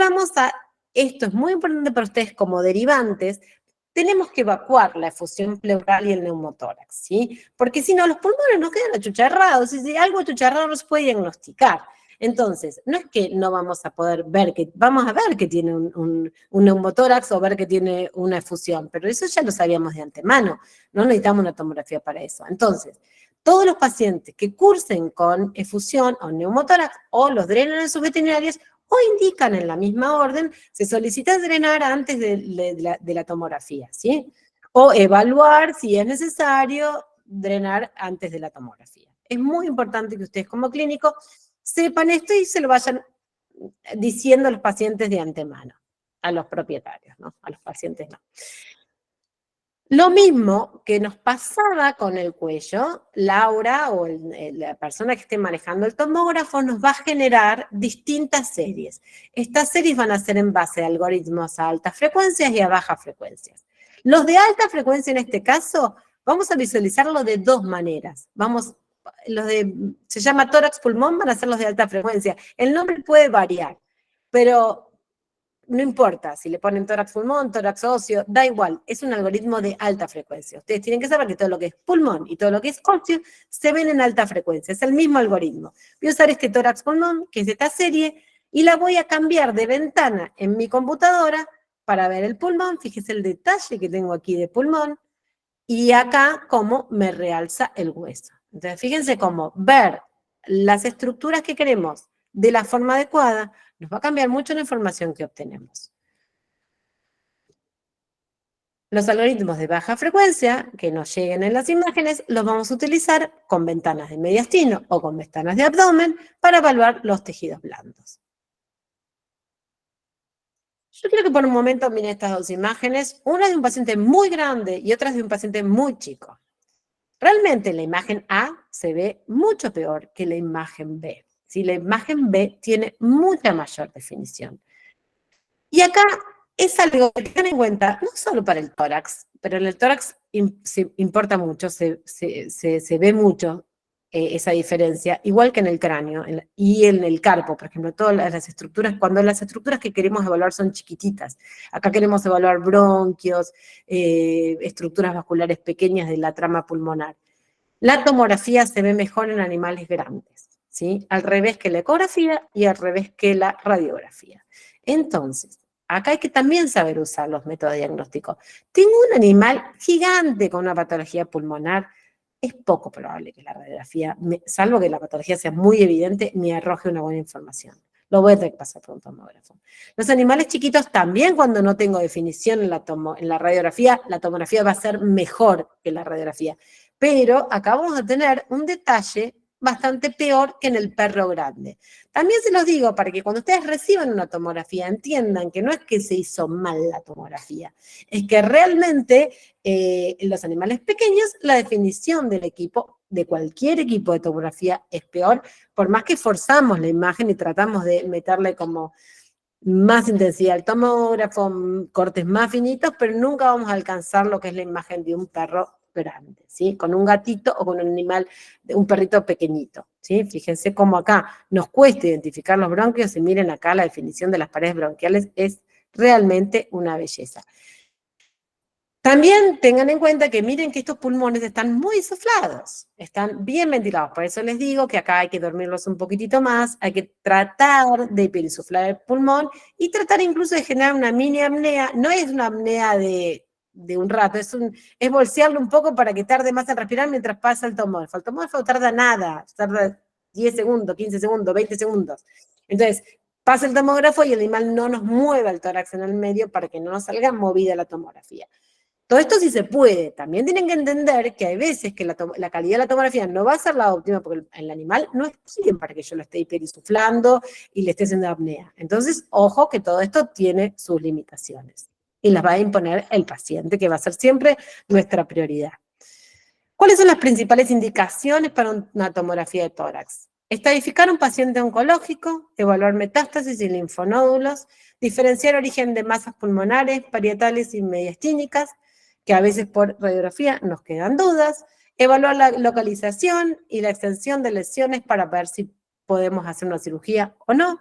esto es muy importante para ustedes como derivantes, tenemos que evacuar la efusión pleural y el neumotórax, ¿sí? Porque si no, los pulmones nos quedan achucharrados, y si algo achucharrado no se puede diagnosticar. Entonces, no es que no vamos a poder ver, vamos a ver que tiene un neumotórax o ver que tiene una efusión, pero eso ya lo sabíamos de antemano, no necesitamos una tomografía para eso. Entonces, todos los pacientes que cursen con efusión o neumotórax o los drenan en sus veterinarias o indican en la misma orden, se solicita drenar antes de la tomografía, ¿sí? O evaluar si es necesario drenar antes de la tomografía. Es muy importante que ustedes como clínicos sepan esto y se lo vayan diciendo a los pacientes de antemano, a los propietarios, ¿no? A los pacientes no. Lo mismo que nos pasaba con el cuello, Laura o la persona que esté manejando el tomógrafo nos va a generar distintas series. Estas series van a ser en base a algoritmos a altas frecuencias y a bajas frecuencias. Los de alta frecuencia en este caso, vamos a visualizarlo de dos maneras. Se llama tórax pulmón, van a ser los de alta frecuencia. El nombre puede variar, pero no importa si le ponen tórax pulmón, tórax óseo, da igual, es un algoritmo de alta frecuencia. Ustedes tienen que saber que todo lo que es pulmón y todo lo que es óseo se ven en alta frecuencia, es el mismo algoritmo. Voy a usar este tórax pulmón, que es de esta serie, y la voy a cambiar de ventana en mi computadora para ver el pulmón. Fíjese el detalle que tengo aquí de pulmón, y acá cómo me realza el hueso. Entonces, fíjense cómo ver las estructuras que queremos de la forma adecuada nos va a cambiar mucho la información que obtenemos. Los algoritmos de baja frecuencia que nos lleguen en las imágenes los vamos a utilizar con ventanas de mediastino o con ventanas de abdomen para evaluar los tejidos blandos. Yo quiero que por un momento miren estas dos imágenes. Una es de un paciente muy grande y otra es de un paciente muy chico. Realmente la imagen A se ve mucho peor que la imagen B. ¿Sí? La imagen B tiene mucha mayor definición. Y acá es algo que tener en cuenta, no solo para el tórax, pero en el tórax importa mucho, se ve mucho esa diferencia, igual que en el cráneo y en el carpo, por ejemplo, todas las estructuras, cuando las estructuras que queremos evaluar son chiquititas. Acá queremos evaluar bronquios, estructuras vasculares pequeñas de la trama pulmonar. La tomografía se ve mejor en animales grandes, ¿sí? Al revés que la ecografía y al revés que la radiografía. Entonces, acá hay que también saber usar los métodos diagnósticos. Tengo un animal gigante con una patología pulmonar, es poco probable que la radiografía, salvo que la patología sea muy evidente, me arroje una buena información. Lo voy a tener que pasar por un tomógrafo. Los animales chiquitos también, cuando no tengo definición en la radiografía, la tomografía va a ser mejor que la radiografía. Pero acá vamos a tener un detalle bastante peor que en el perro grande. También se los digo para que cuando ustedes reciban una tomografía entiendan que no es que se hizo mal la tomografía, es que realmente en los animales pequeños la definición del equipo, de cualquier equipo de tomografía, es peor, por más que forzamos la imagen y tratamos de meterle como más intensidad al tomógrafo, cortes más finitos, pero nunca vamos a alcanzar lo que es la imagen de un perro grande, ¿sí? Con un gatito o con un animal, un perrito pequeñito, ¿sí? Fíjense cómo acá nos cuesta identificar los bronquios y miren acá la definición de las paredes bronquiales, es realmente una belleza. También tengan en cuenta que miren que estos pulmones están muy insuflados, están bien ventilados, por eso les digo que acá hay que dormirlos un poquitito más, hay que tratar de hiperinsuflar el pulmón y tratar incluso de generar una mini apnea, no es una apnea de un rato, es bolsearlo un poco para que tarde más en respirar mientras pasa el tomógrafo. El tomógrafo tarda nada, tarda 10 segundos, 15 segundos, 20 segundos. Entonces, pasa el tomógrafo y el animal no nos mueva el tórax en el medio para que no nos salga movida la tomografía. Todo esto sí se puede. También tienen que entender que hay veces que la calidad de la tomografía no va a ser la óptima porque el animal no es bien para que yo lo esté hiperisuflando y le esté haciendo apnea. Entonces, ojo que todo esto tiene sus limitaciones y las va a imponer el paciente, que va a ser siempre nuestra prioridad. ¿Cuáles son las principales indicaciones para una tomografía de tórax? Estadificar un paciente oncológico, evaluar metástasis y linfonódulos, diferenciar origen de masas pulmonares, parietales y mediastínicas, que a veces por radiografía nos quedan dudas, evaluar la localización y la extensión de lesiones para ver si podemos hacer una cirugía o no.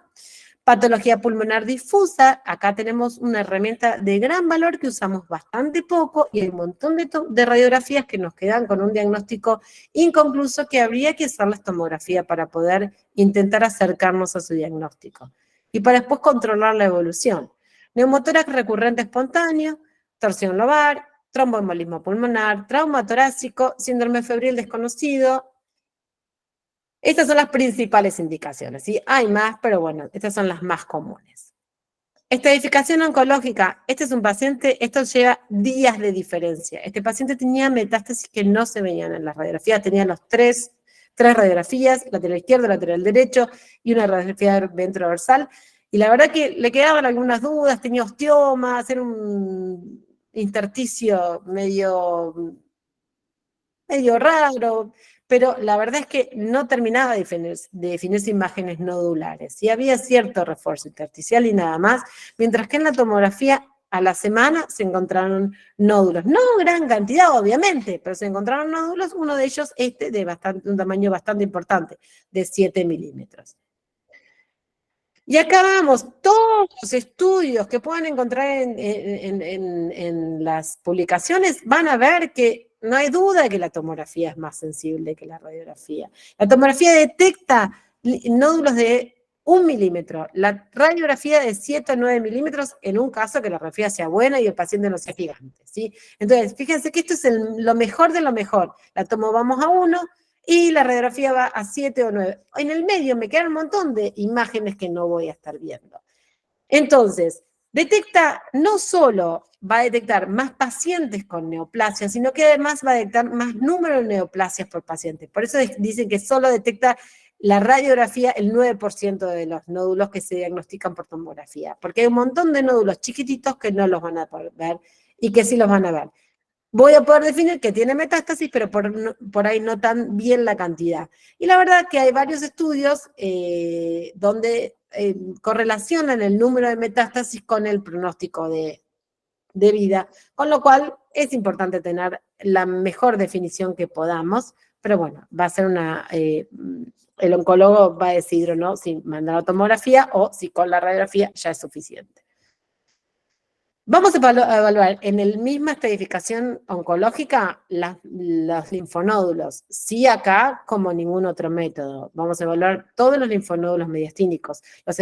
Patología pulmonar difusa, acá tenemos una herramienta de gran valor que usamos bastante poco y hay un montón de radiografías que nos quedan con un diagnóstico inconcluso que habría que hacer la tomografía para poder intentar acercarnos a su diagnóstico. Y para después controlar la evolución. Neumotórax recurrente espontáneo, torsión lobar, tromboembolismo pulmonar, trauma torácico, síndrome febril desconocido. Estas son las principales indicaciones, ¿sí? Hay más, pero bueno, estas son las más comunes. Estadificación oncológica. Este es un paciente, esto lleva días de diferencia. Este paciente tenía metástasis que no se veían en las radiografías, tenía los tres radiografías, lateral izquierdo, lateral derecho y una radiografía ventrodorsal. Y la verdad que le quedaban algunas dudas, tenía osteomas, era un intersticio medio raro, pero la verdad es que no terminaba de definirse imágenes nodulares. Y había cierto refuerzo intersticial y nada más, mientras que en la tomografía a la semana se encontraron nódulos. No gran cantidad, obviamente, pero se encontraron nódulos, uno de ellos de un tamaño bastante importante, de 7 milímetros. Y acá vamos, todos los estudios que puedan encontrar en las publicaciones van a ver que no hay duda que la tomografía es más sensible que la radiografía. La tomografía detecta nódulos de 1 milímetro, la radiografía de 7 o 9 milímetros en un caso que la radiografía sea buena y el paciente no sea gigante, ¿sí? Entonces, fíjense que esto es lo mejor de lo mejor. La tomo vamos a 1, y la radiografía va a 7 o 9. En el medio me quedan un montón de imágenes que no voy a estar viendo. Entonces, no solo va a detectar más pacientes con neoplasia, sino que además va a detectar más número de neoplasias por paciente. Por eso dicen que solo detecta la radiografía el 9% de los nódulos que se diagnostican por tomografía, porque hay un montón de nódulos chiquititos que no los van a poder ver y que sí los van a ver. Voy a poder definir que tiene metástasis, pero por ahí no tan bien la cantidad. Y la verdad que hay varios estudios donde correlacionan el número de metástasis con el pronóstico de vida, con lo cual es importante tener la mejor definición que podamos, pero bueno, va a ser el oncólogo va a decidir o no si mandar la tomografía o si con la radiografía ya es suficiente. Vamos a evaluar en la misma estadificación oncológica los linfonódulos. Sí acá, como ningún otro método. Vamos a evaluar todos los linfonódulos mediastínicos, los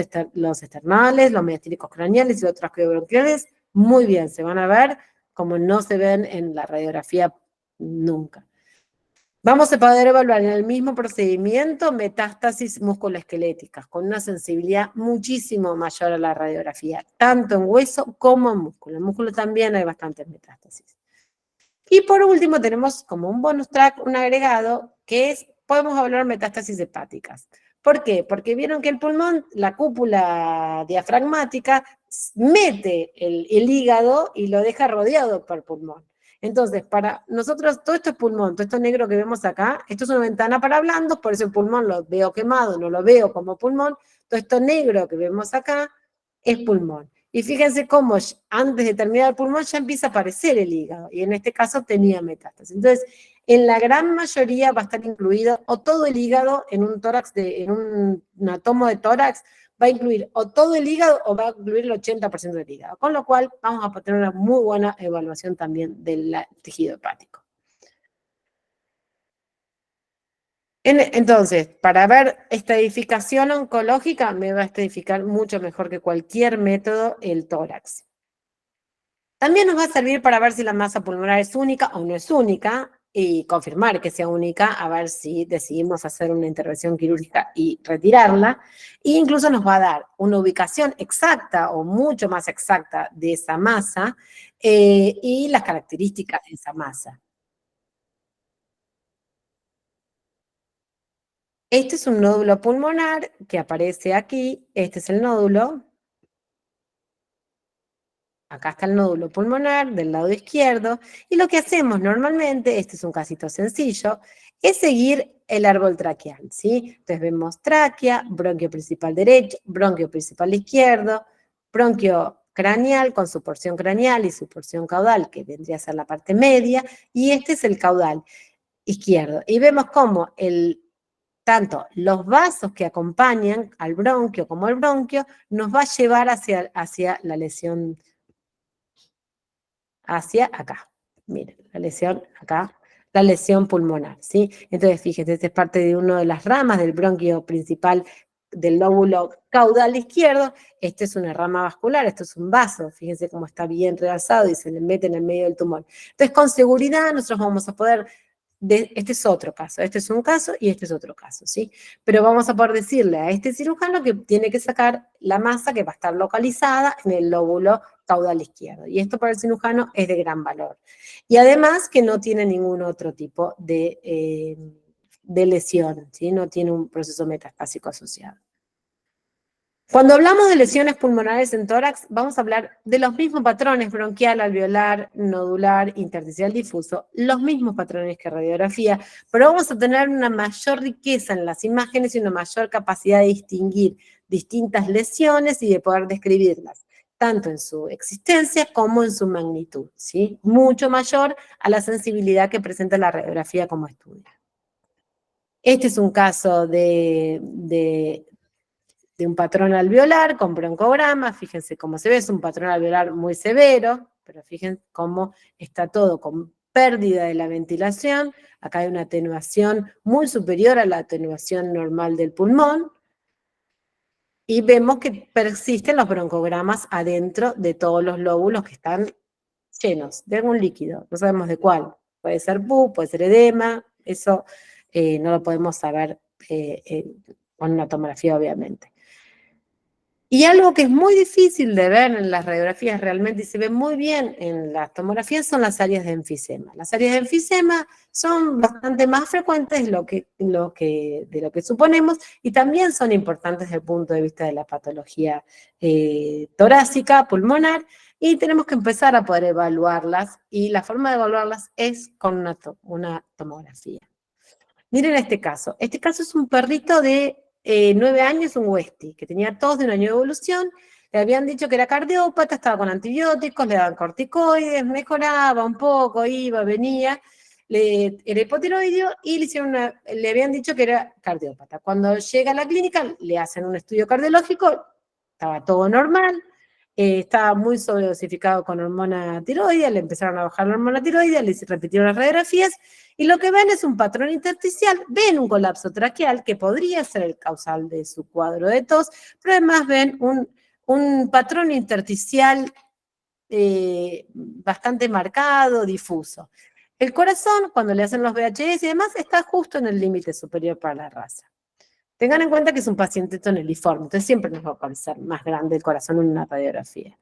externales, los mediastínicos craneales y los traqueobronquiales. Muy bien, se van a ver como no se ven en la radiografía nunca. Vamos a poder evaluar en el mismo procedimiento metástasis musculoesqueléticas con una sensibilidad muchísimo mayor a la radiografía, tanto en hueso como en músculo. En músculo también hay bastantes metástasis. Y por último tenemos como un bonus track, un agregado, que es, podemos evaluar metástasis hepáticas. ¿Por qué? Porque vieron que el pulmón, la cúpula diafragmática, mete el hígado y lo deja rodeado por el pulmón. Entonces, para nosotros, todo esto es pulmón, todo esto negro que vemos acá, esto es una ventana para blandos, por eso el pulmón lo veo quemado, no lo veo como pulmón, todo esto negro que vemos acá es pulmón. Y fíjense cómo antes de terminar el pulmón ya empieza a aparecer el hígado, y en este caso tenía metástasis. Entonces, en la gran mayoría va a estar incluido o todo el hígado en un tórax, en una tomo de tórax, va a incluir o todo el hígado o va a incluir el 80% del hígado. Con lo cual vamos a tener una muy buena evaluación también del tejido hepático. Entonces, para ver estadificación oncológica, me va a estadificar mucho mejor que cualquier método el tórax. También nos va a servir para ver si la masa pulmonar es única o no es única. y confirmar que sea única, a ver si decidimos hacer una intervención quirúrgica y retirarla, e incluso nos va a dar una ubicación exacta o mucho más exacta de esa masa y las características de esa masa. Este es un nódulo pulmonar que aparece aquí, este es el nódulo. Acá está el nódulo pulmonar del lado izquierdo, y lo que hacemos normalmente, este es un casito sencillo, es seguir el árbol traqueal, ¿sí? Entonces vemos tráquea, bronquio principal derecho, bronquio principal izquierdo, bronquio craneal con su porción craneal y su porción caudal, que vendría a ser la parte media, y este es el caudal izquierdo. Y vemos cómo tanto los vasos que acompañan al bronquio como el bronquio nos va a llevar hacia la lesión hacia acá. Miren, la lesión acá, la lesión pulmonar, ¿sí? Entonces, fíjense, esta es parte de una de las ramas del bronquio principal del lóbulo caudal izquierdo. Este es una rama vascular, esto es un vaso, fíjense cómo está bien realzado y se le mete en el medio del tumor. Entonces, con seguridad nosotros vamos a poder este es otro caso, este es un caso y este es otro caso, ¿sí? Pero vamos a poder decirle a este cirujano que tiene que sacar la masa que va a estar localizada en el lóbulo caudal izquierdo. Y esto para el cirujano es de gran valor. Y además que no tiene ningún otro tipo de lesión, ¿sí? No tiene un proceso metastásico asociado. Cuando hablamos de lesiones pulmonares en tórax, vamos a hablar de los mismos patrones, bronquial, alveolar, nodular, intersticial difuso, los mismos patrones que radiografía, pero vamos a tener una mayor riqueza en las imágenes y una mayor capacidad de distinguir distintas lesiones y de poder describirlas, tanto en su existencia como en su magnitud, ¿sí? Mucho mayor a la sensibilidad que presenta la radiografía como estudio. Este es un caso de un patrón alveolar con broncograma, fíjense cómo se ve, es un patrón alveolar muy severo, pero fíjense cómo está todo con pérdida de la ventilación, acá hay una atenuación muy superior a la atenuación normal del pulmón, y vemos que persisten los broncogramas adentro de todos los lóbulos que están llenos de algún líquido, no sabemos de cuál, puede ser pus, puede ser edema, eso no lo podemos saber con una tomografía obviamente. Y algo que es muy difícil de ver en las radiografías realmente y se ve muy bien en las tomografías son las áreas de enfisema. Las áreas de enfisema son bastante más frecuentes de lo que suponemos y también son importantes desde el punto de vista de la patología torácica, pulmonar, y tenemos que empezar a poder evaluarlas y la forma de evaluarlas es con una tomografía. Miren este caso es un perrito de 9 años, un Westie, que tenía tos de un año de evolución, le habían dicho que era cardiópata, estaba con antibióticos, le daban corticoides, mejoraba un poco, iba, venía, era hipotiroideo y le habían dicho que era cardiópata. Cuando llega a la clínica, le hacen un estudio cardiológico, estaba todo normal, estaba muy sobredosificado con hormona tiroidea, le empezaron a bajar la hormona tiroidea, le repitieron las radiografías, y lo que ven es un patrón intersticial, ven un colapso traqueal, que podría ser el causal de su cuadro de tos, pero además ven un patrón intersticial bastante marcado, difuso. El corazón, cuando le hacen los VHS y demás, está justo en el límite superior para la raza. Tengan en cuenta que es un paciente toneliforme, entonces siempre nos va a parecer más grande el corazón en una radiografía.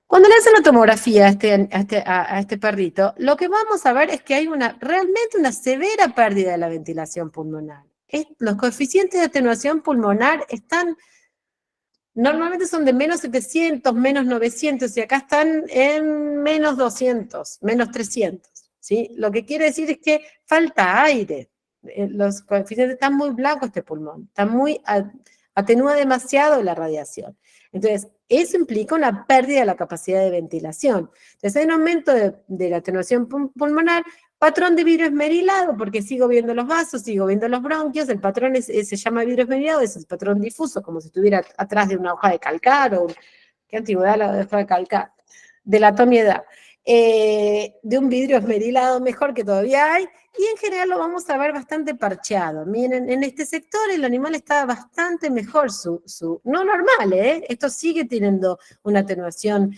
Cuando le hacen la tomografía a este perrito, lo que vamos a ver es que hay realmente una severa pérdida de la ventilación pulmonar. Los coeficientes de atenuación pulmonar normalmente son de menos 700, menos 900, y acá están en menos 200, menos 300. ¿Sí? Lo que quiere decir es que falta aire. Los coeficientes están muy blancos este pulmón, atenúa demasiado la radiación. Entonces, eso implica una pérdida de la capacidad de ventilación. Entonces, hay un aumento de la atenuación pulmonar, patrón de vidrio esmerilado, porque sigo viendo los vasos, sigo viendo los bronquios, el patrón se llama vidrio esmerilado, es el patrón difuso, como si estuviera atrás de una hoja de calcar, qué antigüedad la hoja de calcar, de la tomiedad. De un vidrio esmerilado mejor que todavía hay, y en general lo vamos a ver bastante parcheado. Miren, en este sector el animal está bastante mejor, no normal, esto sigue teniendo una atenuación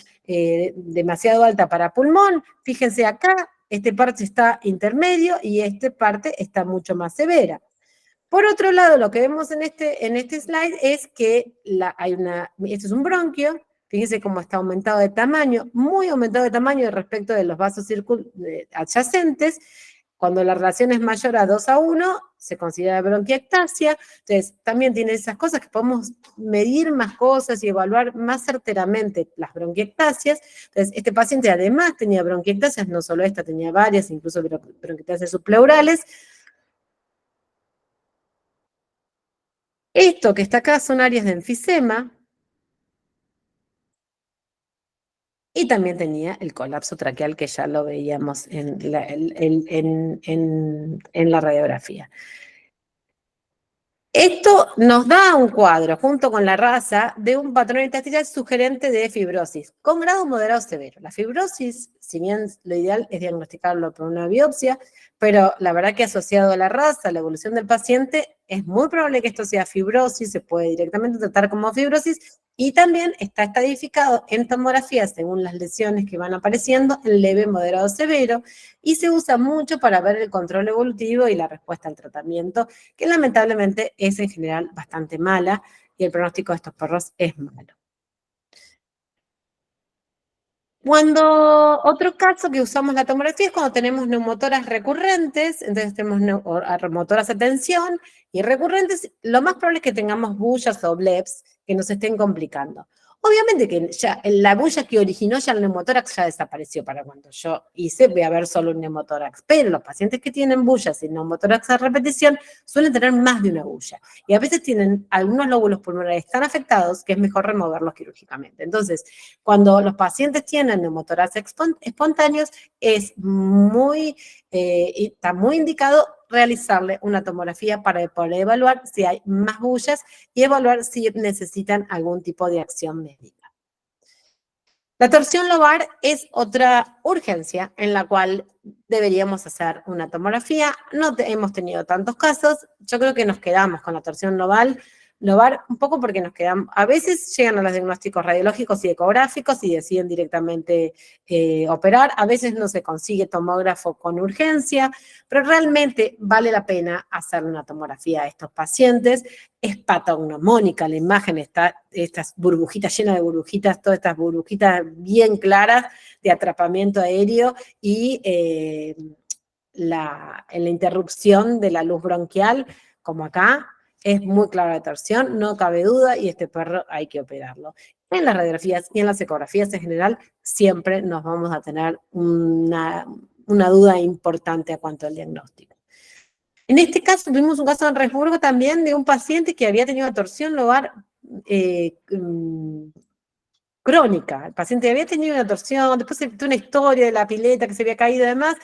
demasiado alta para pulmón. Fíjense acá, este parte está intermedio y esta parte está mucho más severa. Por otro lado, lo que vemos en este slide es que este es un bronquio, fíjense cómo está aumentado de tamaño, muy aumentado de tamaño respecto de los vasos adyacentes. Cuando la relación es mayor a 2:1, se considera bronquiectasia. Entonces, también tiene esas cosas que podemos medir más cosas y evaluar más certeramente las bronquiectasias. Entonces, este paciente además tenía bronquiectasias, no solo esta, tenía varias, incluso bronquiectasias subpleurales. Esto que está acá son áreas de enfisema. Y también tenía el colapso traqueal que ya lo veíamos en la radiografía. Esto nos da un cuadro, junto con la raza, de un patrón intestinal sugerente de fibrosis, con grado moderado severo. La fibrosis, si bien lo ideal es diagnosticarlo por una biopsia, pero la verdad que asociado a la raza, a la evolución del paciente, es muy probable que esto sea fibrosis, se puede directamente tratar como fibrosis, y también está estadificado en tomografía, según las lesiones que van apareciendo, en leve, moderado, severo, y se usa mucho para ver el control evolutivo y la respuesta al tratamiento, que lamentablemente es en general bastante mala, y el pronóstico de estos perros es malo. Otro caso que usamos la tomografía es cuando tenemos neumotoras recurrentes, entonces tenemos neumotoras a tensión y recurrentes, lo más probable es que tengamos bullas o bleps que nos estén complicando. Obviamente que ya la bulla que originó ya el neumotórax ya desapareció para cuando yo hice, voy a ver solo un neumotórax, pero los pacientes que tienen bullas y neumotórax a repetición suelen tener más de una bulla y a veces tienen algunos lóbulos pulmonares tan afectados que es mejor removerlos quirúrgicamente. Entonces, cuando los pacientes tienen neumotórax espontáneos, está muy indicado realizarle una tomografía para poder evaluar si hay más bullas y evaluar si necesitan algún tipo de acción médica. La torsión lobar es otra urgencia en la cual deberíamos hacer una tomografía. No hemos tenido tantos casos. Yo creo que nos quedamos con la torsión lobar un poco porque nos quedamos, a veces llegan a los diagnósticos radiológicos y ecográficos y deciden directamente operar, a veces no se consigue tomógrafo con urgencia, pero realmente vale la pena hacer una tomografía a estos pacientes. Es patognomónica la imagen, está estas burbujitas llenas de burbujitas, todas estas burbujitas bien claras de atrapamiento aéreo y en la interrupción de la luz bronquial, como acá, es muy clara la torsión, no cabe duda, y este perro hay que operarlo. En las radiografías y en las ecografías en general, siempre nos vamos a tener una duda importante a cuanto al diagnóstico. En este caso, tuvimos un caso en Resburgo también de un paciente que había tenido torsión lobar crónica. El paciente había tenido una torsión, después se tuvo una historia de la pileta que se había caído, además,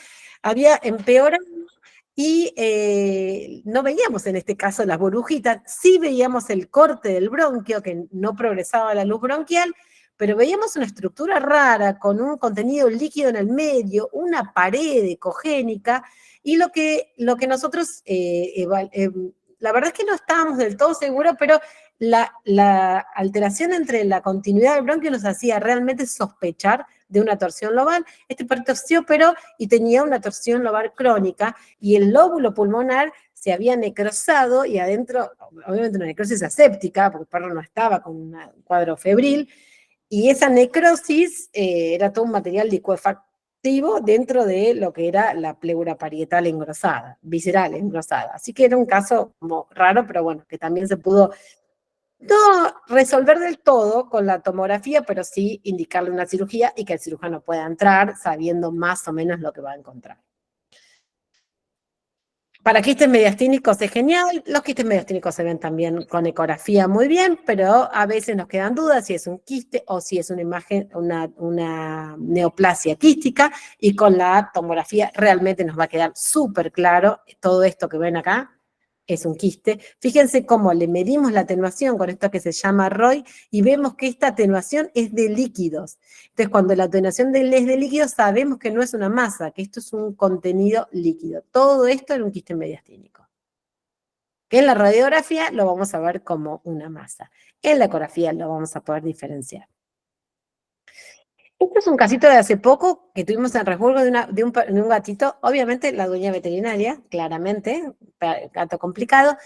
había empeorado y no veíamos en este caso las burbujitas, sí veíamos el corte del bronquio, que no progresaba la luz bronquial, pero veíamos una estructura rara con un contenido líquido en el medio, una pared ecogénica, y lo que nosotros, la verdad es que no estábamos del todo seguros, pero la alteración entre la continuidad del bronquio nos hacía realmente sospechar de una torsión lobar. Este perro se operó y tenía una torsión lobar crónica, y el lóbulo pulmonar se había necrosado, y adentro, obviamente una necrosis aséptica, porque el perro no estaba con un cuadro febril, y esa necrosis era todo un material licuefactivo dentro de lo que era la pleura parietal engrosada, visceral engrosada. Así que era un caso como raro, pero bueno, que también se pudo no resolver del todo con la tomografía, pero sí indicarle una cirugía y que el cirujano pueda entrar sabiendo más o menos lo que va a encontrar. Para quistes mediastínicos es genial, los quistes mediastínicos se ven también con ecografía muy bien, pero a veces nos quedan dudas si es un quiste o si es una imagen, una neoplasia quística, y con la tomografía realmente nos va a quedar súper claro todo esto que ven acá. Es un quiste. Fíjense cómo le medimos la atenuación con esto que se llama ROI y vemos que esta atenuación es de líquidos. Entonces, cuando la atenuación es de líquidos, sabemos que no es una masa, que esto es un contenido líquido. Todo esto era un quiste mediastínico. Que en la radiografía lo vamos a ver como una masa. En la ecografía lo vamos a poder diferenciar. Este es un casito de hace poco que tuvimos en resguardo de un gatito, obviamente la dueña veterinaria, claramente, gato complicado,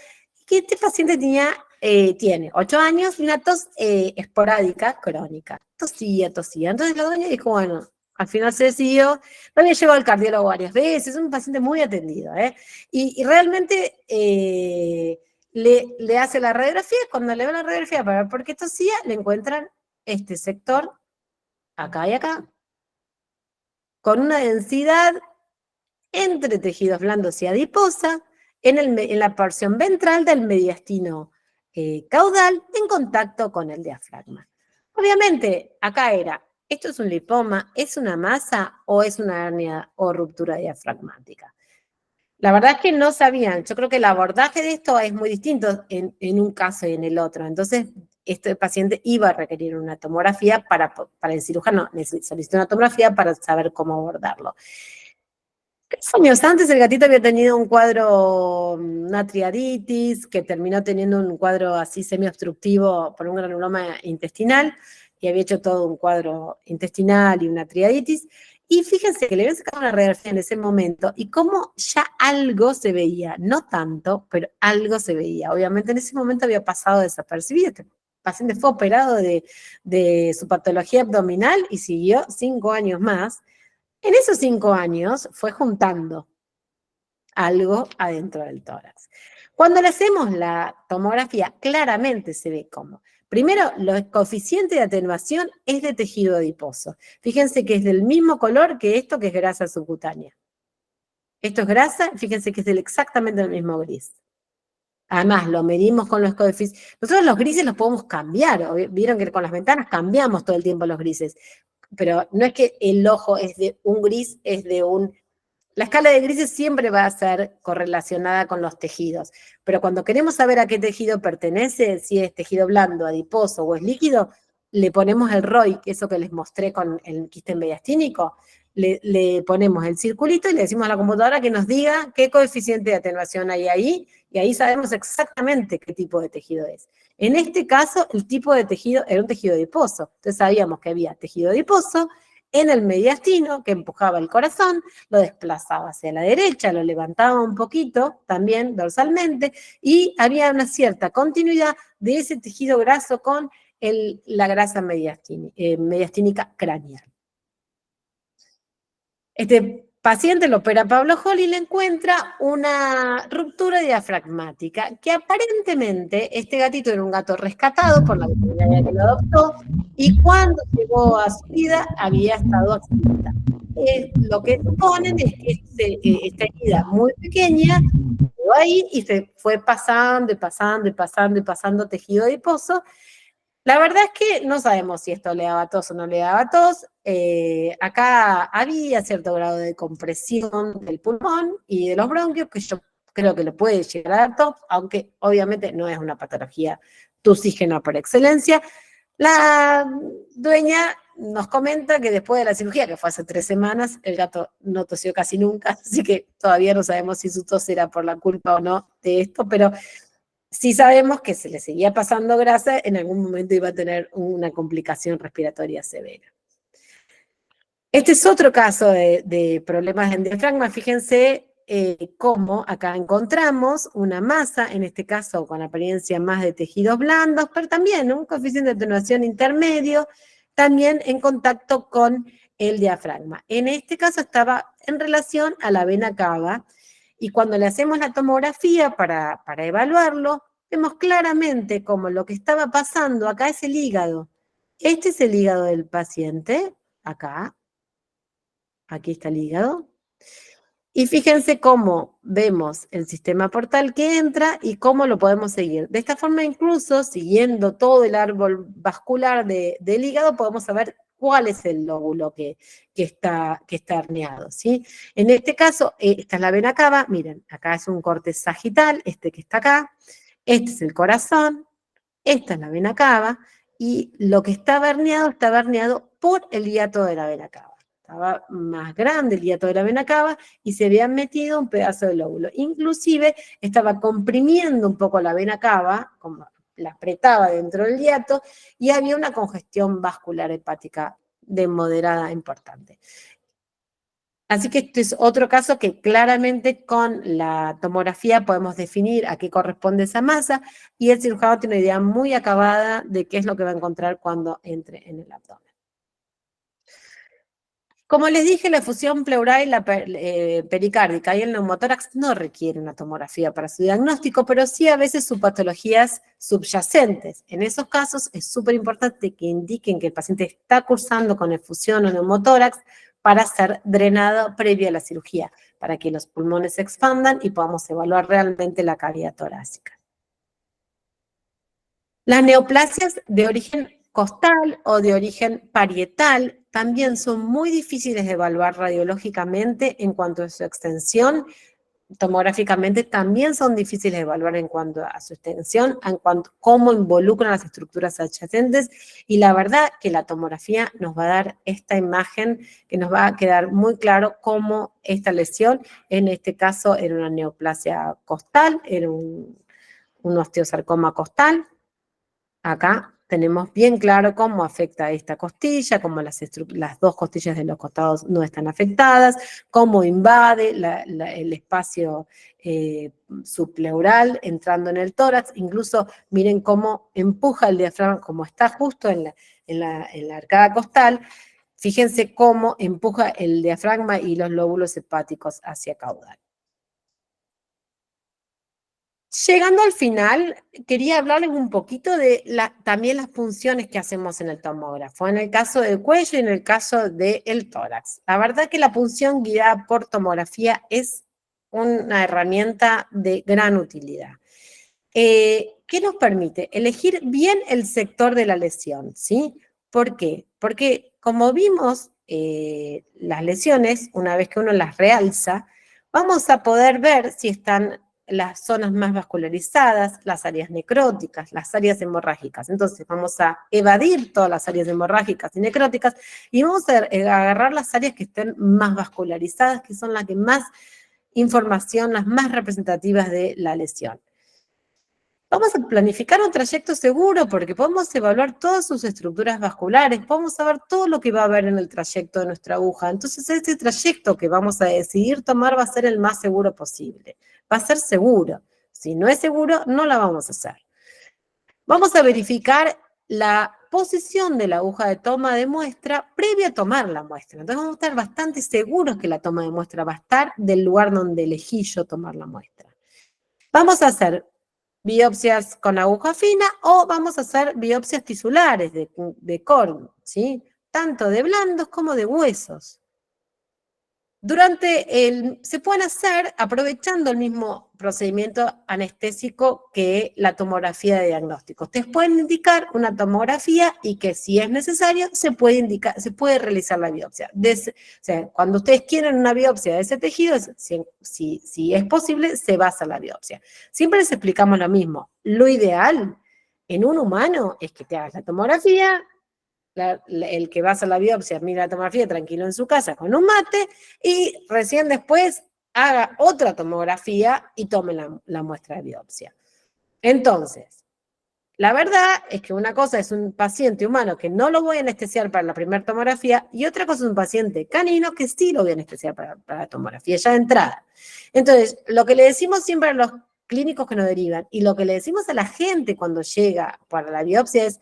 que este paciente tiene 8 años y una tos esporádica, crónica. Tosía, tosía. Entonces la dueña dijo, bueno, al final se decidió, lo había llevado al cardiólogo varias veces, es un paciente muy atendido, ¿eh? Y realmente le hace la radiografía, cuando le ve la radiografía para ver por qué tosía, le encuentran este sector acá y acá, con una densidad entre tejidos blandos y adiposa en la porción ventral del mediastino caudal en contacto con el diafragma. Obviamente, acá era, ¿esto es un lipoma, es una masa o es una hernia o ruptura diafragmática? La verdad es que no sabían. Yo creo que el abordaje de esto es muy distinto en un caso y en el otro. Entonces, este paciente iba a requerir una tomografía para el cirujano solicitó una tomografía para saber cómo abordarlo. 3 años antes el gatito había tenido un cuadro, una triaditis, que terminó teniendo un cuadro así semiobstructivo por un granuloma intestinal, y había hecho todo un cuadro intestinal y una triaditis. Y fíjense que le habían sacado una radiografía en ese momento y cómo ya algo se veía, no tanto, pero algo se veía. Obviamente en ese momento había pasado desapercibido. Este paciente fue operado de su patología abdominal y siguió 5 años más. En esos 5 años fue juntando algo adentro del tórax. Cuando le hacemos la tomografía, claramente se ve cómo. Primero, el coeficiente de atenuación es de tejido adiposo. Fíjense que es del mismo color que esto, que es grasa subcutánea. Esto es grasa, fíjense que es exactamente del mismo gris. Además, lo medimos con los coeficientes. Nosotros los grises los podemos cambiar. Vieron que con las ventanas cambiamos todo el tiempo los grises. Pero no es que el ojo es de un gris, es de un... La escala de grises siempre va a ser correlacionada con los tejidos, pero cuando queremos saber a qué tejido pertenece, si es tejido blando, adiposo o es líquido, le ponemos el ROI, que es eso que les mostré con el quiste mediastínico, le ponemos el circulito y le decimos a la computadora que nos diga qué coeficiente de atenuación hay ahí, y ahí sabemos exactamente qué tipo de tejido es. En este caso, el tipo de tejido era un tejido adiposo, entonces sabíamos que había tejido adiposo en el mediastino que empujaba el corazón, lo desplazaba hacia la derecha, lo levantaba un poquito también dorsalmente y había una cierta continuidad de ese tejido graso con la grasa mediastínica craneal. Este paciente lo opera Pablo Holly y le encuentra una ruptura diafragmática, que aparentemente este gatito era un gato rescatado por la veterinaria que lo adoptó y cuando llegó a su vida había estado accidentado. Lo que suponen es que esta herida muy pequeña quedó ahí y se fue pasando y pasando y pasando y pasando tejido adiposo. La verdad es que no sabemos si esto le daba tos o no le daba tos. Acá había cierto grado de compresión del pulmón y de los bronquios, que yo creo que le puede llegar a dar tos, aunque obviamente no es una patología tusígena por excelencia. La dueña nos comenta que después de la cirugía, que fue hace 3 semanas, el gato no tosió casi nunca, así que todavía no sabemos si su tos era por la culpa o no de esto, pero sí sabemos que se le seguía pasando grasa, en algún momento iba a tener una complicación respiratoria severa. Este es otro caso de problemas en diafragma. Fíjense cómo acá encontramos una masa, en este caso con apariencia más de tejidos blandos, pero también un coeficiente de atenuación intermedio, también en contacto con el diafragma. En este caso estaba en relación a la vena cava, y cuando le hacemos la tomografía para evaluarlo, vemos claramente cómo lo que estaba pasando acá es el hígado. Este es el hígado del paciente, acá. Aquí está el hígado. Y fíjense cómo vemos el sistema portal que entra y cómo lo podemos seguir. De esta forma, incluso, siguiendo todo el árbol vascular del hígado, podemos saber cuál es el lóbulo que está herniado, ¿sí? En este caso, esta es la vena cava. Miren, acá es un corte sagital, este que está acá. Este es el corazón. Esta es la vena cava. Y lo que estaba herniado por el hiato de la vena cava. Estaba más grande el hiato de la vena cava y se había metido un pedazo de lóbulo. Inclusive estaba comprimiendo un poco la vena cava, como la apretaba dentro del hiato, y había una congestión vascular hepática de moderada a importante. Así que este es otro caso que claramente con la tomografía podemos definir a qué corresponde esa masa y el cirujano tiene una idea muy acabada de qué es lo que va a encontrar cuando entre en el abdomen. Como les dije, la fusión pleural y la pericárdica y el neumotórax no requieren una tomografía para su diagnóstico, pero sí a veces sus patologías subyacentes. En esos casos es súper importante que indiquen que el paciente está cursando con efusión o neumotórax para ser drenado previo a la cirugía, para que los pulmones se expandan y podamos evaluar realmente la cavidad torácica. Las neoplasias de origen costal o de origen parietal también son muy difíciles de evaluar radiológicamente en cuanto a su extensión. Tomográficamente también son difíciles de evaluar en cuanto a su extensión, en cuanto a cómo involucran las estructuras adyacentes, y la verdad que la tomografía nos va a dar esta imagen que nos va a quedar muy claro cómo esta lesión, en este caso era una neoplasia costal, era un osteosarcoma costal. Acá tenemos bien claro cómo afecta esta costilla, cómo las dos costillas de los costados no están afectadas, cómo invade el espacio subpleural entrando en el tórax. Incluso miren cómo empuja el diafragma, como está justo en la arcada costal. Fíjense cómo empuja el diafragma y los lóbulos hepáticos hacia caudal. Llegando al final, quería hablarles un poquito de también las funciones que hacemos en el tomógrafo, en el caso del cuello y en el caso del tórax. La verdad que la punción guiada por tomografía es una herramienta de gran utilidad. ¿Qué nos permite? Elegir bien el sector de la lesión, ¿sí? ¿Por qué? Porque como vimos, las lesiones, una vez que uno las realza, vamos a poder ver si están las zonas más vascularizadas, las áreas necróticas, las áreas hemorrágicas. Entonces vamos a evadir todas las áreas hemorrágicas y necróticas y vamos a agarrar las áreas que estén más vascularizadas, que son las que más información, las más representativas de la lesión. Vamos a planificar un trayecto seguro porque podemos evaluar todas sus estructuras vasculares, podemos saber todo lo que va a haber en el trayecto de nuestra aguja. Entonces, este trayecto que vamos a decidir tomar va a ser el más seguro posible. Va a ser seguro. Si no es seguro, no la vamos a hacer. Vamos a verificar la posición de la aguja de toma de muestra previo a tomar la muestra. Entonces, vamos a estar bastante seguros que la toma de muestra va a estar del lugar donde elegí yo tomar la muestra. Vamos a hacer biopsias con aguja fina o vamos a hacer biopsias tisulares de core, ¿sí? Tanto de blandos como de huesos. Se pueden hacer aprovechando el mismo procedimiento anestésico que la tomografía de diagnóstico. Ustedes pueden indicar una tomografía y que si es necesario se puede realizar la biopsia. O sea, cuando ustedes quieren una biopsia de ese tejido, si es posible, se va a hacer la biopsia. Siempre les explicamos lo mismo. Lo ideal en un humano es que te hagas la tomografía, el que va a hacer la biopsia mira la tomografía tranquilo en su casa con un mate y recién después haga otra tomografía y tome la muestra de biopsia. Entonces, la verdad es que una cosa es un paciente humano que no lo voy a anestesiar para la primera tomografía y otra cosa es un paciente canino que sí lo voy a anestesiar para la tomografía ya de entrada. Entonces, lo que le decimos siempre a los clínicos que nos derivan y lo que le decimos a la gente cuando llega para la biopsia es: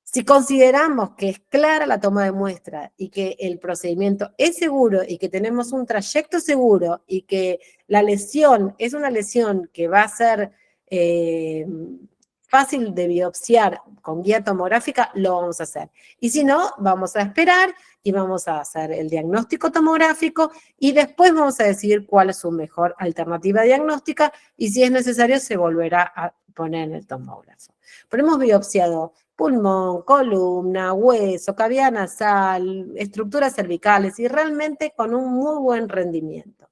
si consideramos que es clara la toma de muestra y que el procedimiento es seguro y que tenemos un trayecto seguro y que la lesión es una lesión que va a ser fácil de biopsiar con guía tomográfica, lo vamos a hacer. Y si no, vamos a esperar y vamos a hacer el diagnóstico tomográfico y después vamos a decidir cuál es su mejor alternativa diagnóstica y si es necesario se volverá a poner en el tomógrafo. Pero hemos biopsiado pulmón, columna, hueso, cavidad nasal, estructuras cervicales y realmente con un muy buen rendimiento.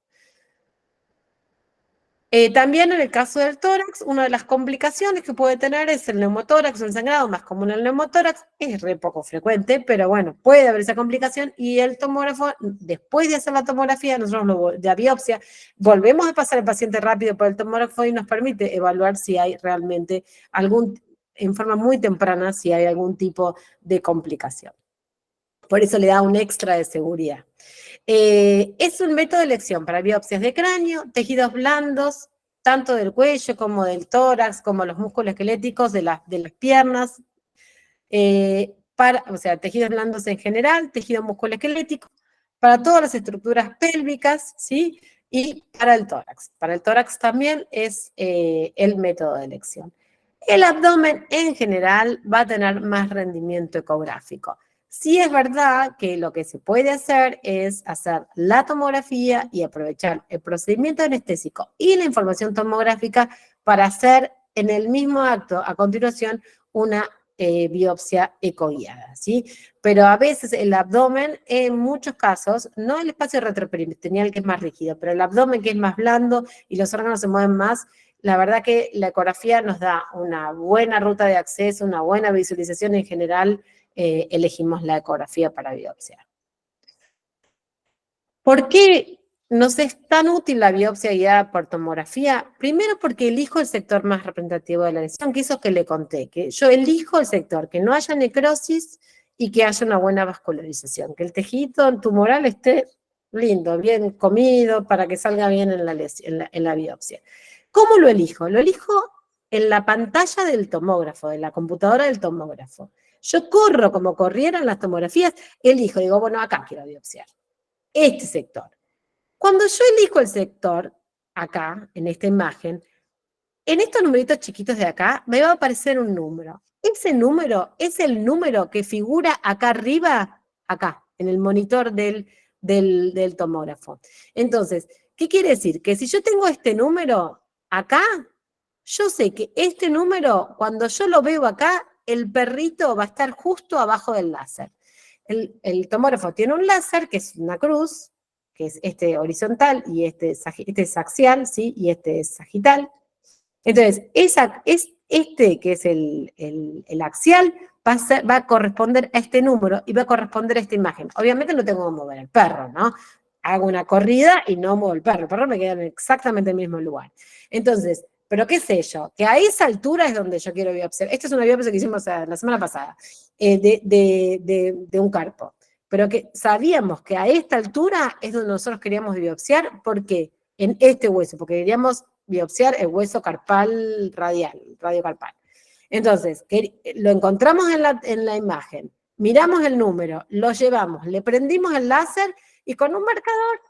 También en el caso del tórax, una de las complicaciones que puede tener es el neumotórax o el sangrado más común en el neumotórax, es re poco frecuente, pero bueno, puede haber esa complicación y el tomógrafo, después de hacer la tomografía, la biopsia, volvemos a pasar al paciente rápido por el tomógrafo y nos permite evaluar si hay realmente en forma muy temprana, si hay algún tipo de complicación. Por eso le da un extra de seguridad. Es un método de elección para biopsias de cráneo, tejidos blandos, tanto del cuello como del tórax, como los músculos esqueléticos de las piernas, o sea, tejidos blandos en general, tejido musculoesquelético, para todas las estructuras pélvicas, ¿sí? Y para el tórax. Para el tórax también es el método de elección. El abdomen en general va a tener más rendimiento ecográfico. Sí es verdad que lo que se puede hacer es hacer la tomografía y aprovechar el procedimiento anestésico y la información tomográfica para hacer en el mismo acto, a continuación, una biopsia ecoguiada, ¿sí? Pero a veces el abdomen, en muchos casos, no el espacio retroperitoneal que es más rígido, pero el abdomen que es más blando y los órganos se mueven más, la verdad que la ecografía nos da una buena ruta de acceso, una buena visualización en general, elegimos la ecografía para biopsia. ¿Por qué nos es tan útil la biopsia guiada por tomografía? Primero porque elijo el sector más representativo de la lesión, que eso que le conté, que yo elijo el sector, que no haya necrosis y que haya una buena vascularización, que el tejido tumoral esté lindo, bien comido, para que salga bien en la biopsia. ¿Cómo lo elijo? Lo elijo en la pantalla del tomógrafo, de la computadora del tomógrafo. Yo corro como corrieran las tomografías, elijo, digo, bueno, acá quiero biopsiar. Este sector. Cuando yo elijo el sector, acá, en esta imagen, en estos numeritos chiquitos de acá, me va a aparecer un número. Ese número es el número que figura acá arriba, acá, en el monitor del tomógrafo. Entonces, ¿qué quiere decir? Que si yo tengo este número acá, yo sé que este número, cuando yo lo veo acá, el perrito va a estar justo abajo del láser. El tomógrafo tiene un láser, que es una cruz, que es este horizontal y este es axial, ¿sí? Y este es sagital. Entonces, este que es el axial va a corresponder a este número y va a corresponder a esta imagen. Obviamente no tengo que mover el perro, ¿no? Hago una corrida y no muevo el perro me queda en exactamente el mismo lugar. Entonces, pero qué sé yo, que a esa altura es donde yo quiero biopsiar. Esta es una biopsia que hicimos la semana pasada, de un carpo. Pero que sabíamos que a esta altura es donde nosotros queríamos biopsiar, porque en este hueso, porque queríamos biopsiar el hueso carpal radial, radiocarpal. Entonces, lo encontramos en la imagen, miramos el número, lo llevamos, le prendimos el láser y con un marcador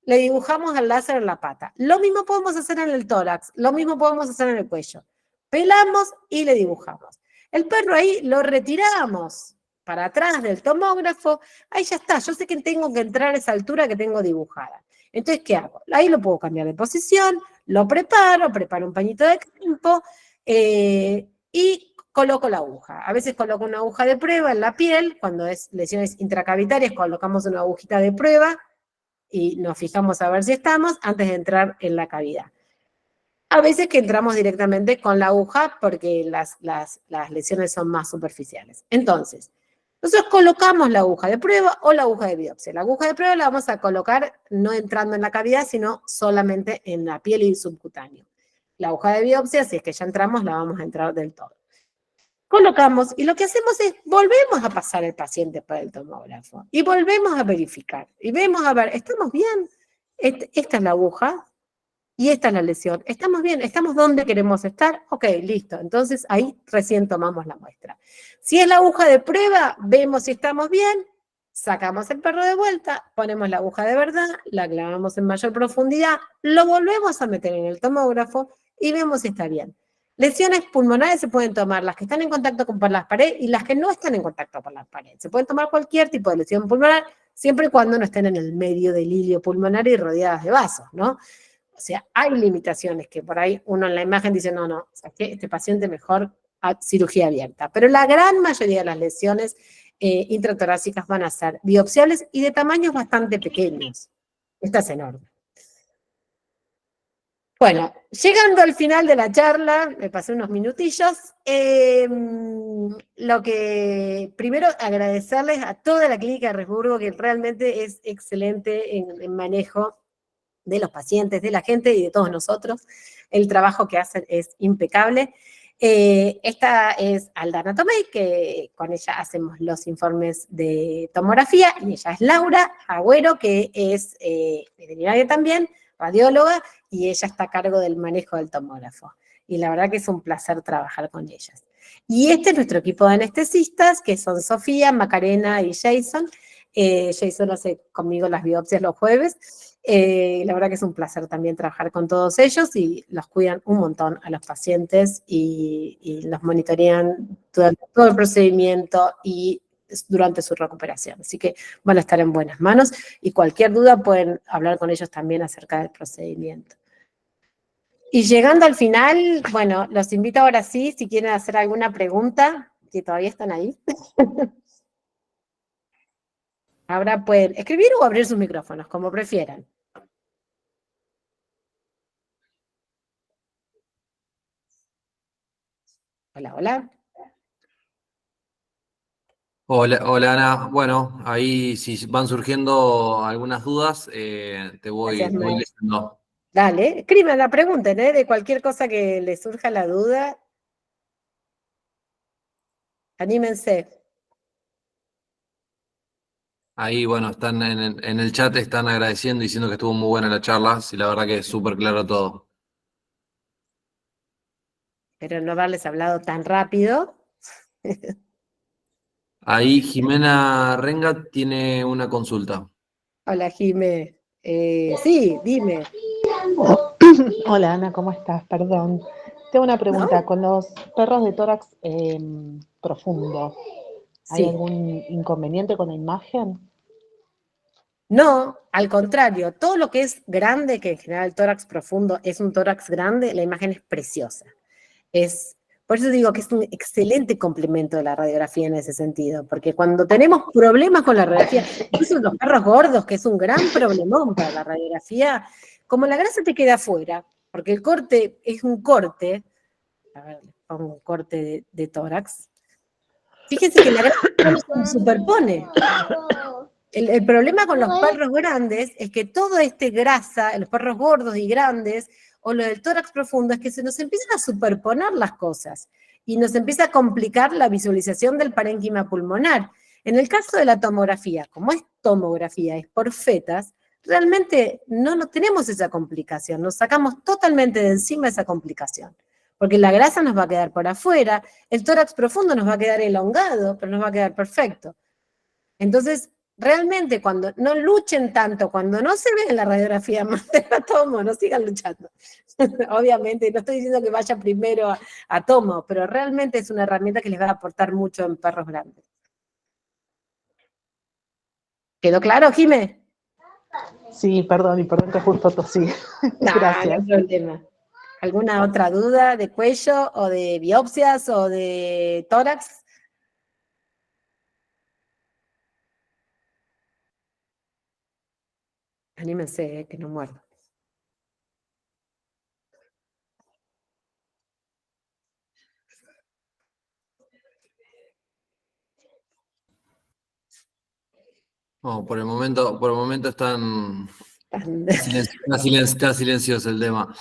le dibujamos el láser en la pata. Lo mismo podemos hacer en el tórax, lo mismo podemos hacer en el cuello. Pelamos y le dibujamos. El perro ahí lo retiramos para atrás del tomógrafo, ahí ya está, yo sé que tengo que entrar a esa altura que tengo dibujada. Entonces, ¿qué hago? Ahí lo puedo cambiar de posición, lo preparo un pañito de campo y coloco la aguja. A veces coloco una aguja de prueba en la piel, cuando es lesiones intracavitarias colocamos una agujita de prueba y nos fijamos a ver si estamos antes de entrar en la cavidad. A veces que entramos directamente con la aguja porque las lesiones son más superficiales. Entonces, nosotros colocamos la aguja de prueba o la aguja de biopsia. La aguja de prueba la vamos a colocar no entrando en la cavidad, sino solamente en la piel y subcutáneo. La aguja de biopsia, si es que ya entramos, la vamos a entrar del todo. Colocamos y lo que hacemos es, volvemos a pasar el paciente por el tomógrafo y volvemos a verificar. Y vemos, a ver, ¿estamos bien? Esta es la aguja y esta es la lesión. ¿Estamos bien? ¿Estamos donde queremos estar? Ok, listo. Entonces ahí recién tomamos la muestra. Si es la aguja de prueba, vemos si estamos bien, sacamos el perro de vuelta, ponemos la aguja de verdad, la clavamos en mayor profundidad, lo volvemos a meter en el tomógrafo y vemos si está bien. Lesiones pulmonares se pueden tomar las que están en contacto con las paredes y las que no están en contacto con las paredes. Se pueden tomar cualquier tipo de lesión pulmonar, siempre y cuando no estén en el medio del hilio pulmonar y rodeadas de vasos, ¿no? O sea, hay limitaciones que por ahí uno en la imagen dice, no, o sea, que este paciente mejor a cirugía abierta. Pero la gran mayoría de las lesiones intratorácicas van a ser biopsiables y de tamaños bastante pequeños. Esta es enorme. Bueno, llegando al final de la charla, me pasé unos minutillos, lo que primero agradecerles a toda la clínica de Resburgo, que realmente es excelente en manejo de los pacientes, de la gente y de todos nosotros. El trabajo que hacen es impecable. Esta es Aldana Tomei, que con ella hacemos los informes de tomografía, y ella es Laura Agüero, que es veterinaria también, radióloga, y ella está a cargo del manejo del tomógrafo. Y la verdad que es un placer trabajar con ellas. Y este es nuestro equipo de anestesistas, que son Sofía, Macarena y Jason. Jason hace conmigo las biopsias los jueves. La verdad que es un placer también trabajar con todos ellos y los cuidan un montón a los pacientes y los monitorean durante todo el procedimiento y durante su recuperación. Así que van a estar en buenas manos y cualquier duda pueden hablar con ellos también acerca del procedimiento. Y llegando al final, bueno, los invito ahora sí, si quieren hacer alguna pregunta, si todavía están ahí. Ahora pueden escribir o abrir sus micrófonos, como prefieran. Hola, hola. Hola, hola Ana. Bueno, ahí si van surgiendo algunas dudas, Gracias, te voy Mike. leyendo. Dale, escriban, la pregunten, de cualquier cosa que les surja la duda. Anímense. Ahí, bueno, están en el chat, están agradeciendo, diciendo que estuvo muy buena la charla. Sí, la verdad que es súper claro todo. Espero no haberles hablado tan rápido. Ahí Jimena Renga tiene una consulta. Hola, Jime. Sí, dime. Hola Ana, ¿cómo estás? Perdón. Tengo una pregunta. ¿No? Con los perros de tórax profundo, ¿hay Sí. algún inconveniente con la imagen? No, al contrario, todo lo que es grande, que en general el tórax profundo es un tórax grande, la imagen es preciosa. Por eso digo que es un excelente complemento de la radiografía en ese sentido, porque cuando tenemos problemas con la radiografía, incluso en los perros gordos, que es un gran problemón para la radiografía, como la grasa te queda afuera, porque el corte es un corte, a ver, les pongo un corte de tórax, fíjense que la grasa no se superpone. El problema con los perros grandes es que todo este grasa, los perros gordos y grandes, o lo del tórax profundo, es que se nos empiezan a superponer las cosas y nos empieza a complicar la visualización del parénquima pulmonar. En el caso de la tomografía, como es tomografía, es por fetas, realmente no tenemos esa complicación, nos sacamos totalmente de encima esa complicación, porque la grasa nos va a quedar por afuera, el tórax profundo nos va a quedar elongado, pero nos va a quedar perfecto. Entonces, realmente cuando no luchen tanto, cuando no se ve en la radiografía más de la tomo, no sigan luchando. Obviamente, no estoy diciendo que vaya primero a tomo, pero realmente es una herramienta que les va a aportar mucho en perros grandes. ¿Quedó claro, Jimé? Sí, perdón, y perdón que justo tosí. No, no hay Gracias. problema. ¿Alguna otra duda de cuello o de biopsias o de tórax? Anímense, que no muerdo. No, por el momento está silencioso el tema.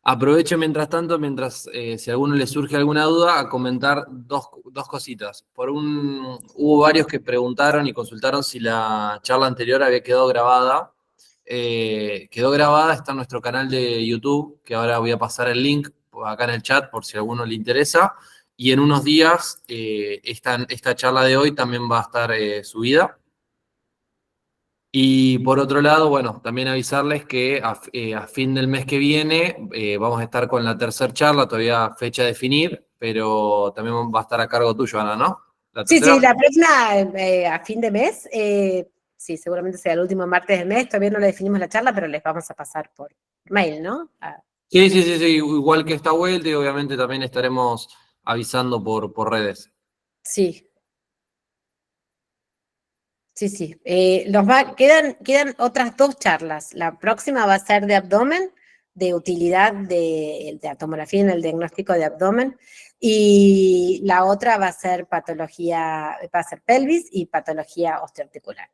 Aprovecho mientras tanto, si a alguno le surge alguna duda, a comentar dos cositas. Hubo varios que preguntaron y consultaron si la charla anterior había quedado grabada. Quedó grabada, está en nuestro canal de YouTube, que ahora voy a pasar el link acá en el chat por si a alguno le interesa. Y en unos días, esta charla de hoy también va a estar subida. Y por otro lado, bueno, también avisarles que a fin del mes que viene vamos a estar con la tercera charla, todavía fecha a definir, pero también va a estar a cargo tuyo, Ana, ¿no? ¿La Sí, tercera? la próxima a fin de mes, sí, seguramente sea el último martes del mes, todavía no le definimos la charla, pero les vamos a pasar por mail, ¿no? Sí, sí, sí, sí, igual que esta vuelta y obviamente también estaremos avisando por redes. Sí, sí, sí. Quedan otras dos charlas. La próxima va a ser de abdomen, de utilidad de la tomografía en el diagnóstico de abdomen, y la otra va a ser pelvis y patología osteoarticular.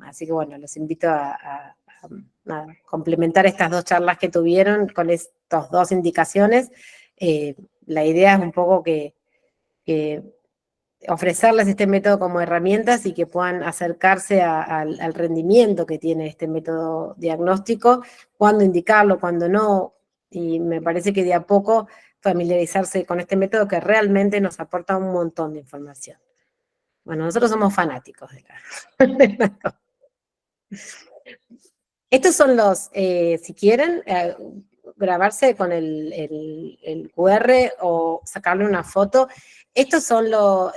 Así que bueno, los invito a complementar estas dos charlas que tuvieron con estas dos indicaciones. la idea es un poco que ofrecerles este método como herramientas y que puedan acercarse al rendimiento que tiene este método diagnóstico, cuándo indicarlo, cuándo no, y me parece que de a poco familiarizarse con este método que realmente nos aporta un montón de información. Bueno, nosotros somos fanáticos de la Estos son los, si quieren, grabarse con el QR o sacarle una foto. Estos son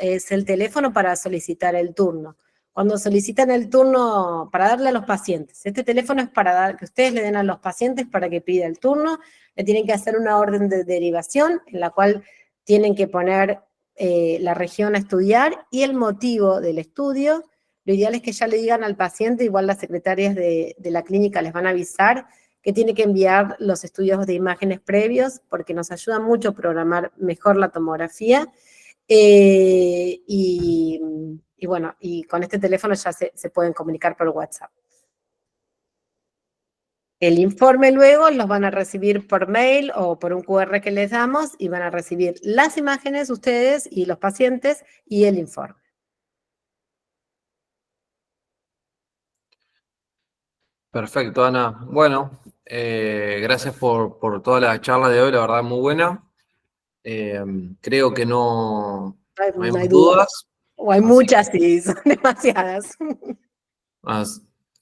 es el teléfono para solicitar el turno. Cuando solicitan el turno para darle a los pacientes, este teléfono es para que ustedes le den a los pacientes para que pida el turno, le tienen que hacer una orden de derivación en la cual tienen que poner la región a estudiar y el motivo del estudio. Lo ideal es que ya le digan al paciente, igual las secretarias de la clínica les van a avisar que tiene que enviar los estudios de imágenes previos, porque nos ayuda mucho a programar mejor la tomografía. Y bueno, y con este teléfono ya se pueden comunicar por WhatsApp. El informe luego los van a recibir por mail o por un QR que les damos y van a recibir las imágenes ustedes y los pacientes y el informe. Perfecto, Ana. Bueno, gracias por toda la charla de hoy, la verdad muy buena. Creo que no hay No hay más dudas. dudas. O hay muchas y son demasiadas.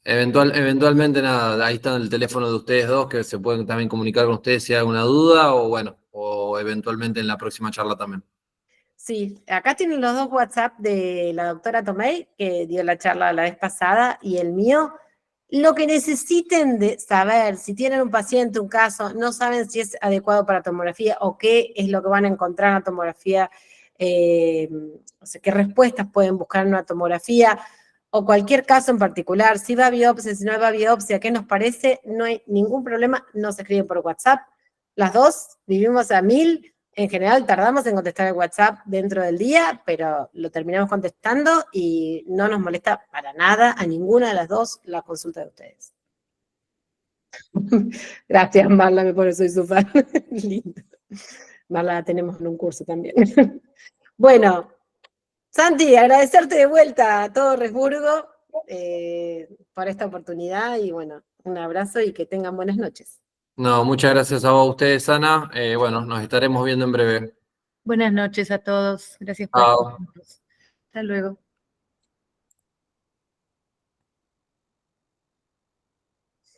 Eventualmente, nada, ahí está el teléfono de ustedes dos, que se pueden también comunicar con ustedes si hay alguna duda, o bueno, o eventualmente en la próxima charla también. Sí, acá tienen los dos WhatsApp de la doctora Tomei, que dio la charla la vez pasada, y el mío. Lo que necesiten de saber, si tienen un paciente, un caso, no saben si es adecuado para tomografía o qué es lo que van a encontrar en la tomografía, o sea, qué respuestas pueden buscar en una tomografía, o cualquier caso en particular, si va a biopsia, si no va a biopsia, qué nos parece, no hay ningún problema, nos escriben por WhatsApp. Las dos vivimos a 1000. En general tardamos en contestar el WhatsApp dentro del día, pero lo terminamos contestando y no nos molesta para nada a ninguna de las dos la consulta de ustedes. Gracias, Marla, me pone soy su fan. Lindo. Marla la tenemos en un curso también. Bueno, Santi, agradecerte de vuelta a todo Resburgo por esta oportunidad y bueno, un abrazo y que tengan buenas noches. No, muchas gracias a vos, ustedes, Ana. Bueno, nos estaremos viendo en breve. Buenas noches a todos. Gracias por Chao. escucharnos. Hasta luego.